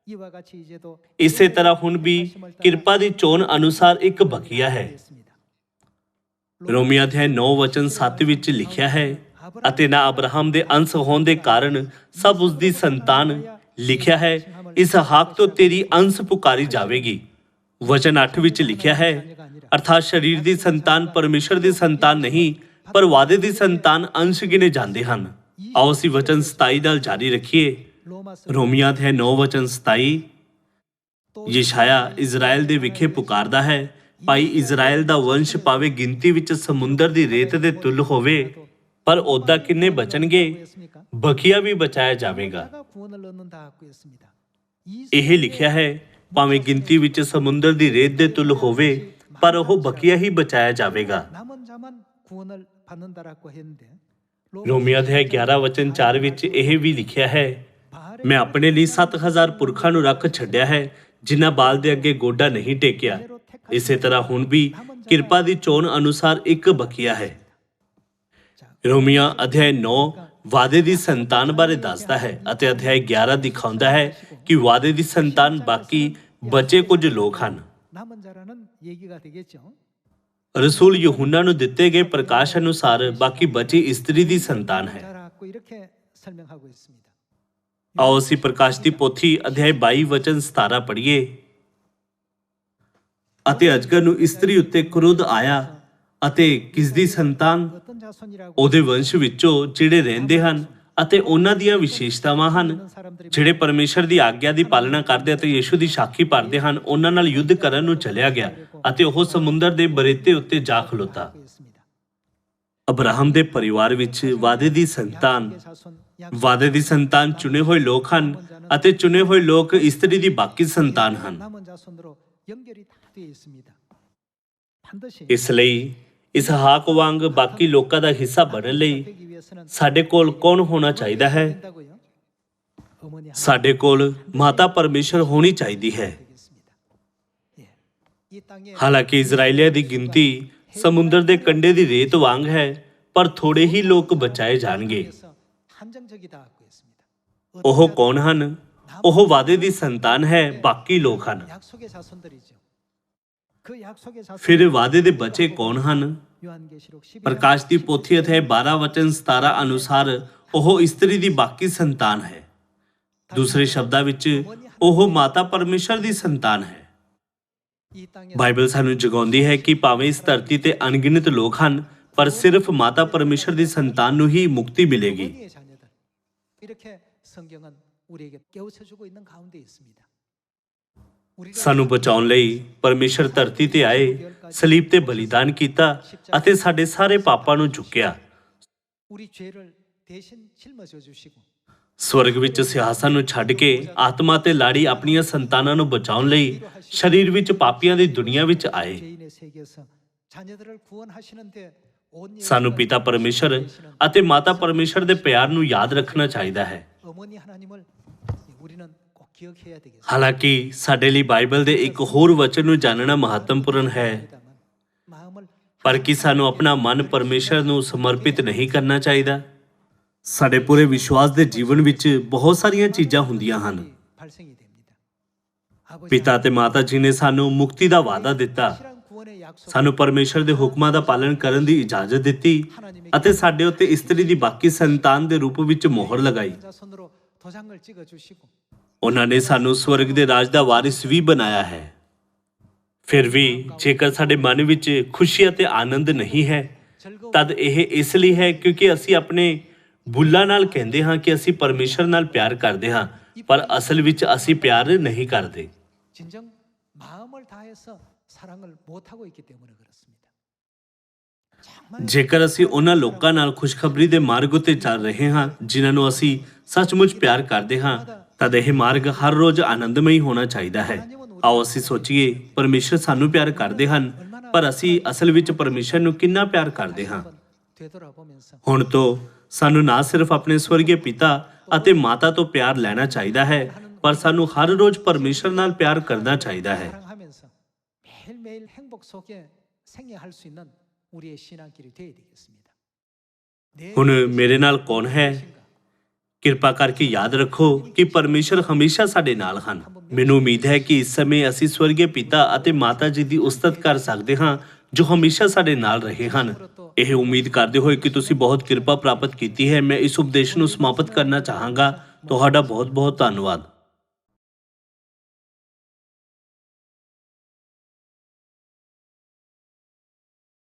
이와 같이 이제도 ਇਸੇ ਤਰ੍ਹਾਂ ਹੁਣ ਵੀ ਕਿਰਪਾ ਦੀ ਚੋਣ ਅਨੁਸਾਰ ਇੱਕ ਬਕੀਆ ਹੈ। 있습니다. ਰੋਮੀਓ ਅਧਿਆਇ 9 ਵਚਨ 7 ਵਿੱਚ ਲਿਖਿਆ ਹੈ, ਅਤੇ ਨਾ ਅਬਰਾਹਮ ਦੇ ਅੰਸ਼ ਹੋਣ ਦੇ ਕਾਰਨ ਸਭ ਉਸ ਦੀ ਸੰਤਾਨ, ਲਿਖਿਆ ਹੈ ਇਸਹਾਕ ਤੋਂ ਤੇਰੀ ਅੰਸ਼ ਪੁਕਾਰੀ ਜਾਵੇਗੀ। ਵਚਨ 8 ਵਿੱਚ ਲਿਖਿਆ ਹੈ, ਅਰਥਾਤ ਸਰੀਰ ਦੀ ਸੰਤਾਨ ਪਰਮੇਸ਼ਰ ਦੀ ਸੰਤਾਨ ਨਹੀਂ, ਪਰ ਵਾਅਦੇ ਦੀ ਸੰਤਾਨ ਅੰਸ਼ ਗਿਣੇ ਜਾਂਦੇ ਹਨ। ਆਓ ਅਸੀਂ ਵਚਨ 27 ਨਾਲ ਜਾਰੀ ਰੱਖੀਏ। 로마서 ਰੋਮੀਓ ਅਧਿਆਇ 9 ਵਚਨ 27। ਯਸ਼ਾਇਆ ਇਜ਼ਰਾਈਲ ਦੇ ਵਿਖੇ ਪੁਕਾਰਦਾ ਹੈ, ਭਾਈ ਇਜ਼ਰਾਈਲ ਦਾ ਵੰਸ਼ ਭਾਵੇਂ ਗਿਣਤੀ ਵਿੱਚ ਸਮੁੰਦਰ ਦੀ ਰੇਤ ਦੇ ਤੁੱਲ ਹੋਵੇ, ਪਰ ਉਹਦਾ ਕਿੰਨੇ ਬਚਣਗੇ? 했습니까? ਬਕੀਆ ਵੀ ਬਚਾਇਆ ਜਾਵੇਗਾ। 내가 구원을 얻는다고 했습니다. 이 ਇਹ ਲਿਖਿਆ ਹੈ, ਭਾਵੇਂ ਗਿਣਤੀ ਵਿੱਚ ਸਮੁੰਦਰ ਦੀ ਰੇਤ ਦੇ ਤੁੱਲ ਹੋਵੇ, ਪਰ ਉਹ ਬਕੀਆ ਹੀ ਬਚਾਇਆ ਜਾਵੇਗਾ। 남은 자만 구원을 받는다라고 했는데 ਰੋਮੀਓ ਅਧਿਆਇ 11 ਵਚਨ 4 ਵਿੱਚ ਇਹ ਵੀ ਲਿਖਿਆ ਹੈ, 바알의 ਮੈਂ ਆਪਣੇ ਲਈ 7000 ਪੁਰਖਾਂ ਨੂੰ ਰੱਖ ਛੱਡਿਆ ਹੈ, ਜਿਨ੍ਹਾਂ ਬਾਲ ਦੇ ਅੱਗੇ ਗੋਡਾ ਨਹੀਂ ਟੇਕਿਆ। ਇਸੇ ਤਰ੍ਹਾਂ ਹੁਣ ਵੀ ਕਿਰਪਾ ਦੀ ਚੋਣ ਅਨੁਸਾਰ ਇੱਕ ਬਕੀਆ ਹੈ। ਰੋਮੀਓ ਅਧਿਆਇ 9 ਵਾਅਦੇ ਦੀ ਸੰਤਾਨ ਬਾਰੇ ਦੱਸਦਾ ਹੈ ਅਤੇ ਅਧਿਆਇ 11 ਦਿਖਾਉਂਦਾ ਹੈ ਕਿ ਵਾਅਦੇ ਦੀ ਸੰਤਾਨ ਬਾਕੀ ਬਚੇ ਕੁਝ ਲੋਕ ਹਨ। 남은 자라는 얘기가 되겠죠. ਰਸੂਲ ਯਹੂਨਾ ਨੂੰ ਦਿੱਤੇ ਗਏ ਪ੍ਰਕਾਸ਼ ਅਨੁਸਾਰ ਬਾਕੀ ਬਚੀ ਇਸਤਰੀ ਦੀ ਸੰਤਾਨ ਹੈ। 자라고 이렇게 설명하고 있습니다. ਆਓ ਅਸੀਂ ਪ੍ਰਕਾਸ਼ ਦੀ ਪੋਥੀ ਅਧਿਆਇ 22 ਵਚਨ 17 ਪੜ੍ਹੀਏ। ਅਤੇ ਅਜਗਰ ਨੂੰ ਇਸਤਰੀ ਉੱਤੇ ਕ੍ਰੋਧ ਆਇਆ ਅਤੇ ਕਿਸ ਦੀ ਸੰਤਾਨ? 어떤 자손이라고 ਉਹਦੇ ਵੰਸ਼ ਵਿੱਚੋਂ ਜਿਹੜੇ ਰਹਿੰਦੇ ਹਨ ਅਤੇ ਉਹਨਾਂ ਦੀਆਂ ਵਿਸ਼ੇਸ਼ਤਾਵਾਂ ਹਨ, ਜਿਹੜੇ ਪਰਮੇਸ਼ਰ ਦੀ ਆਗਿਆ ਦੀ ਪਾਲਣਾ ਕਰਦੇ ਅਤੇ ਯਿਸੂ ਦੀ ਸਾਖੀ ਭਰਦੇ ਹਨ। ਉਹਨਾਂ ਨਾਲ ਯੁੱਧ ਕਰਨ ਨੂੰ ਚਲਿਆ ਗਿਆ ਅਤੇ ਉਹ ਸਮੁੰਦਰ ਦੇ ਬਰੇਤੇ ਉੱਤੇ ਜਾ ਖਲੋਤਾ। 하고 있습니다. ਅਬਰਾਹਮ ਦੇ ਪਰਿਵਾਰ ਵਿੱਚ ਵਾਅਦੇ ਦੀ ਸੰਤਾਨ, 약속의 자손, ਵਾਅਦੇ ਦੀ ਸੰਤਾਨ ਚੁਣੇ ਹੋਏ ਲੋਕ ਹਨ ਅਤੇ ਚੁਣੇ ਹੋਏ ਲੋਕ ਇਸਤਰੀ ਦੀ ਬਾਕੀ ਸੰਤਾਨ ਹਨ। 남은 자손으로 연결이 다 되어 있습니다. 반드시 ਇਸ ਲਈ ਇਸਹਾਕ ਵਾਂਗ ਬਾਕੀ ਲੋਕਾਂ ਦਾ ਹਿੱਸਾ ਬਣਨ ਲਈ 위해서는 ਸਾਡੇ ਕੋਲ ਕੌਣ ਹੋਣਾ ਚਾਹੀਦਾ ਹੈ? 된다고요? 어머니 하나님 ਸਾਡੇ ਕੋਲ ਮਾਤਾ ਪਰਮੇਸ਼ਰ ਹੋਣੀ ਚਾਹੀਦੀ ਹੈ। 되겠습니다. 예. 이 땅에 ਹਾਲਾਂਕਿ ਇਜ਼ਰਾਈਲੀਆਂ ਦੀ ਗਿਣਤੀ ਸਮੁੰਦਰ ਦੇ ਕੰਢੇ ਦੀ ਰੇਤ ਵਾਂਗ ਹੈ, ਪਰ ਥੋੜੇ ਹੀ ਲੋਕ ਬਚਾਏ ਜਾਣਗੇ। 위해서 한정적이다 하고 있습니다. ਉਹ ਕੌਣ ਹਨ? ਉਹ ਵਾਅਦੇ ਦੀ ਸੰਤਾਨ ਹੈ, ਬਾਕੀ ਲੋਕ ਹਨ। 약속의 자손들이죠. 그 약속의 자손 ਫਿਰ ਵਾਅਦੇ ਦੇ ਬੱਚੇ ਕੌਣ ਹਨ? 요한계시록 12장 ਪ੍ਰਕਾਸ਼ ਦੀ ਪੋਥੀ ਅਧਿਆਇ 12 ਵਚਨ 17 ਅਨੁਸਾਰ ਉਹ ਇਸਤਰੀ ਦੀ ਬਾਕੀ ਸੰਤਾਨ ਹੈ। ਦੂਸਰੇ ਸ਼ਬਦਾਂ ਵਿੱਚ ਉਹ ਮਾਤਾ ਪਰਮੇਸ਼ਰ ਦੀ ਸੰਤਾਨ ਹੈ। 이 땅에 ਬਾਈਬਲ ਸਾਨੂੰ ਜਗਾਉਂਦੀ ਹੈ ਕਿ ਭਾਵੇਂ ਇਸ ਧਰਤੀ ਤੇ ਅਣਗਿਣਤ ਲੋਕ ਹਨ, ਪਰ ਸਿਰਫ ਮਾਤਾ ਪਰਮੇਸ਼ਰ ਦੀ ਸੰਤਾਨ ਨੂੰ ਹੀ ਮੁਕਤੀ ਮਿਲੇਗੀ। 어머니의 자녀들 이렇게 성경은 우리에게 깨우쳐 주고 있는 가운데 있습니다. 우리가 ਸਾਨੂੰ ਬਚਾਉਣ ਲਈ ਪਰਮੇਸ਼ਰ ਧਰਤੀ ਤੇ ਆਏ, ਸਲੀਬ ਤੇ ਬਲੀਦਾਨ ਕੀਤਾ ਅਤੇ ਸਾਡੇ ਸਾਰੇ ਪਾਪਾਂ ਨੂੰ ਚੁੱਕਿਆ। 우리 죄를 대신 짊어져 주시고 ਸਵਰਗ ਵਿੱਚ ਸਿਆਸਨ ਨੂੰ ਛੱਡ ਕੇ ਆਤਮਾ ਤੇ ਲਾੜੀ ਆਪਣੀਆਂ ਸੰਤਾਨਾਂ ਨੂੰ ਬਚਾਉਣ ਲਈ ਸਰੀਰ ਵਿੱਚ ਪਾਪੀਆਂ ਦੀ ਦੁਨੀਆ ਵਿੱਚ ਆਏ। 죄인의 세계에서 자녀들을 구원하시는데 온 ਸਾਨੂੰ ਪਿਤਾ ਪਰਮੇਸ਼ਰ ਅਤੇ ਮਾਤਾ ਪਰਮੇਸ਼ਰ ਦੇ ਪਿਆਰ ਨੂੰ ਯਾਦ ਰੱਖਣਾ ਚਾਹੀਦਾ ਹੈ। 어머니 하나님을 우리는 꼭 기억해야 되겠습니다. ਹਾਲਾਂਕਿ ਸਾਡੇ ਲਈ ਬਾਈਬਲ ਦੇ ਇੱਕ ਹੋਰ ਵਚਨ ਨੂੰ ਜਾਣਨਾ ਮਹੱਤਵਪੂਰਨ ਹੈ, 마음을 ਪਰ ਕੀ ਸਾਨੂੰ ਆਪਣਾ ਮਨ ਪਰਮੇਸ਼ਰ ਨੂੰ ਸਮਰਪਿਤ ਨਹੀਂ ਕਰਨਾ ਚਾਹੀਦਾ? ਸਾਡੇ ਪੂਰੇ ਵਿਸ਼ਵਾਸ ਦੇ ਜੀਵਨ ਵਿੱਚ ਬਹੁਤ ਸਾਰੀਆਂ ਚੀਜ਼ਾਂ ਹੁੰਦੀਆਂ ਹਨ। 발생이 됩니다. 아버지 ਪਿਤਾ ਤੇ ਮਾਤਾ ਜੀ ਨੇ ਸਾਨੂੰ ਮੁਕਤੀ ਦਾ ਵਾਅਦਾ ਦਿੱਤਾ, 실한 구원의 약속 ਸਾਨੂੰ ਪਰਮੇਸ਼ਰ ਦੇ ਹੁਕਮਾਂ ਦਾ ਪਾਲਣ ਕਰਨ ਦੀ ਇਜਾਜ਼ਤ ਦਿੱਤੀ ਅਤੇ ਸਾਡੇ ਉੱਤੇ ਇਸਤਰੀ ਦੀ ਬਾਕੀ ਸੰਤਾਨ ਦੇ ਰੂਪ ਵਿੱਚ ਮੋਹਰ ਲਗਾਈ। 자손으로 도장을 찍어 주시고 ਉਹਨਾਂ ਨੇ ਸਾਨੂੰ ਸਵਰਗ ਦੇ ਰਾਜ ਦਾ ਵਾਰਿਸ ਵੀ ਬਣਾਇਆ ਹੈ। ਫਿਰ ਵੀ ਜੇਕਰ ਸਾਡੇ ਮਨ ਵਿੱਚ ਖੁਸ਼ੀ ਅਤੇ ਆਨੰਦ ਨਹੀਂ ਹੈ, 즐거운 ਤਦ ਇਹ ਇਸ ਲਈ ਹੈ ਕਿਉਂਕਿ ਅਸੀਂ ਆਪਣੇ ਬੁੱਲਾਂ ਨਾਲ ਕਹਿੰਦੇ ਹਾਂ ਕਿ ਅਸੀਂ ਪਰਮੇਸ਼ਰ ਨਾਲ ਪਿਆਰ ਕਰਦੇ ਹਾਂ, ਪਰ ਅਸਲ ਵਿੱਚ ਅਸੀਂ ਪਿਆਰ ਨਹੀਂ ਕਰਦੇ। 진정 마음을 다해서 사랑을 못 하고 있기 때문에 그렇습니다. 정말 ਜੇਕਰ ਅਸੀਂ ਉਹਨਾਂ ਲੋਕਾਂ ਨਾਲ ਖੁਸ਼ਖਬਰੀ ਦੇ ਮਾਰਗ ਉੱਤੇ ਚੱਲ ਰਹੇ ਹਾਂ ਜਿਨ੍ਹਾਂ ਨੂੰ ਅਸੀਂ ਸੱਚਮੁੱਚ ਪਿਆਰ ਕਰਦੇ ਹਾਂ, ਤਦ ਇਹ ਮਾਰਗ ਹਰ ਰੋਜ਼ ਆਨੰਦਮਈ ਹੋਣਾ ਚਾਹੀਦਾ ਹੈ। ਆਓ ਅਸੀਂ ਸੋਚੀਏ, ਪਰਮੇਸ਼ਰ ਸਾਨੂੰ ਪਿਆਰ ਕਰਦੇ ਹਨ, ਪਰ ਅਸੀਂ ਅਸਲ ਵਿੱਚ ਪਰਮੇਸ਼ਰ ਨੂੰ ਕਿੰਨਾ ਪਿਆਰ ਕਰਦੇ ਹਾਂ। 되돌아보면서 ਹੁਣ ਤੋਂ ਸਾਨੂੰ ਨਾ ਸਿਰਫ ਆਪਣੇ ਸਵਰਗੀ ਪਿਤਾ ਅਤੇ ਮਾਤਾ ਤੋਂ ਪਿਆਰ ਲੈਣਾ ਚਾਹੀਦਾ ਹੈ, ਪਰ ਸਾਨੂੰ ਹਰ ਰੋਜ਼ ਪਰਮੇਸ਼ਰ ਨਾਲ ਪਿਆਰ ਕਰਨਾ ਚਾਹੀਦਾ ਹੈ। 사랑하면서 매일매일 행복 속에 생애할 수 있는 우리의 신앙길이 되어야 되겠습니다. 내 ਹੁਣ ਮੇਰੇ ਨਾਲ ਕੌਣ ਹੈ? ਕਿਰਪਾ ਕਰਕੇ ਯਾਦ ਰੱਖੋ ਕਿ ਪਰਮੇਸ਼ਰ ਹਮੇਸ਼ਾ ਸਾਡੇ ਨਾਲ ਹਨ। ਮੈਨੂੰ ਉਮੀਦ ਹੈ ਕਿ ਇਸ ਸਮੇਂ ਅਸੀਂ ਸਵਰਗੀ ਪਿਤਾ ਅਤੇ ਮਾਤਾ ਜੀ ਦੀ ਉਸਤਤ ਕਰ ਸਕਦੇ ਹਾਂ ਜੋ ਹਮੇਸ਼ਾ ਸਾਡੇ ਨਾਲ ਰਹੇ ਹਨ। ਇਹ ਉਮੀਦ ਕਰਦੇ ਹੋਏ ਕਿ ਤੁਸੀਂ ਬਹੁਤ ਕਿਰਪਾ ਪ੍ਰਾਪਤ ਕੀਤੀ ਹੈ, ਮੈਂ ਇਸ ਉਪਦੇਸ਼ ਨੂੰ ਸਮਾਪਤ ਕਰਨਾ ਚਾਹਾਂਗਾ। ਤੁਹਾਡਾ ਬਹੁਤ ਬਹੁਤ ਧੰਨਵਾਦ।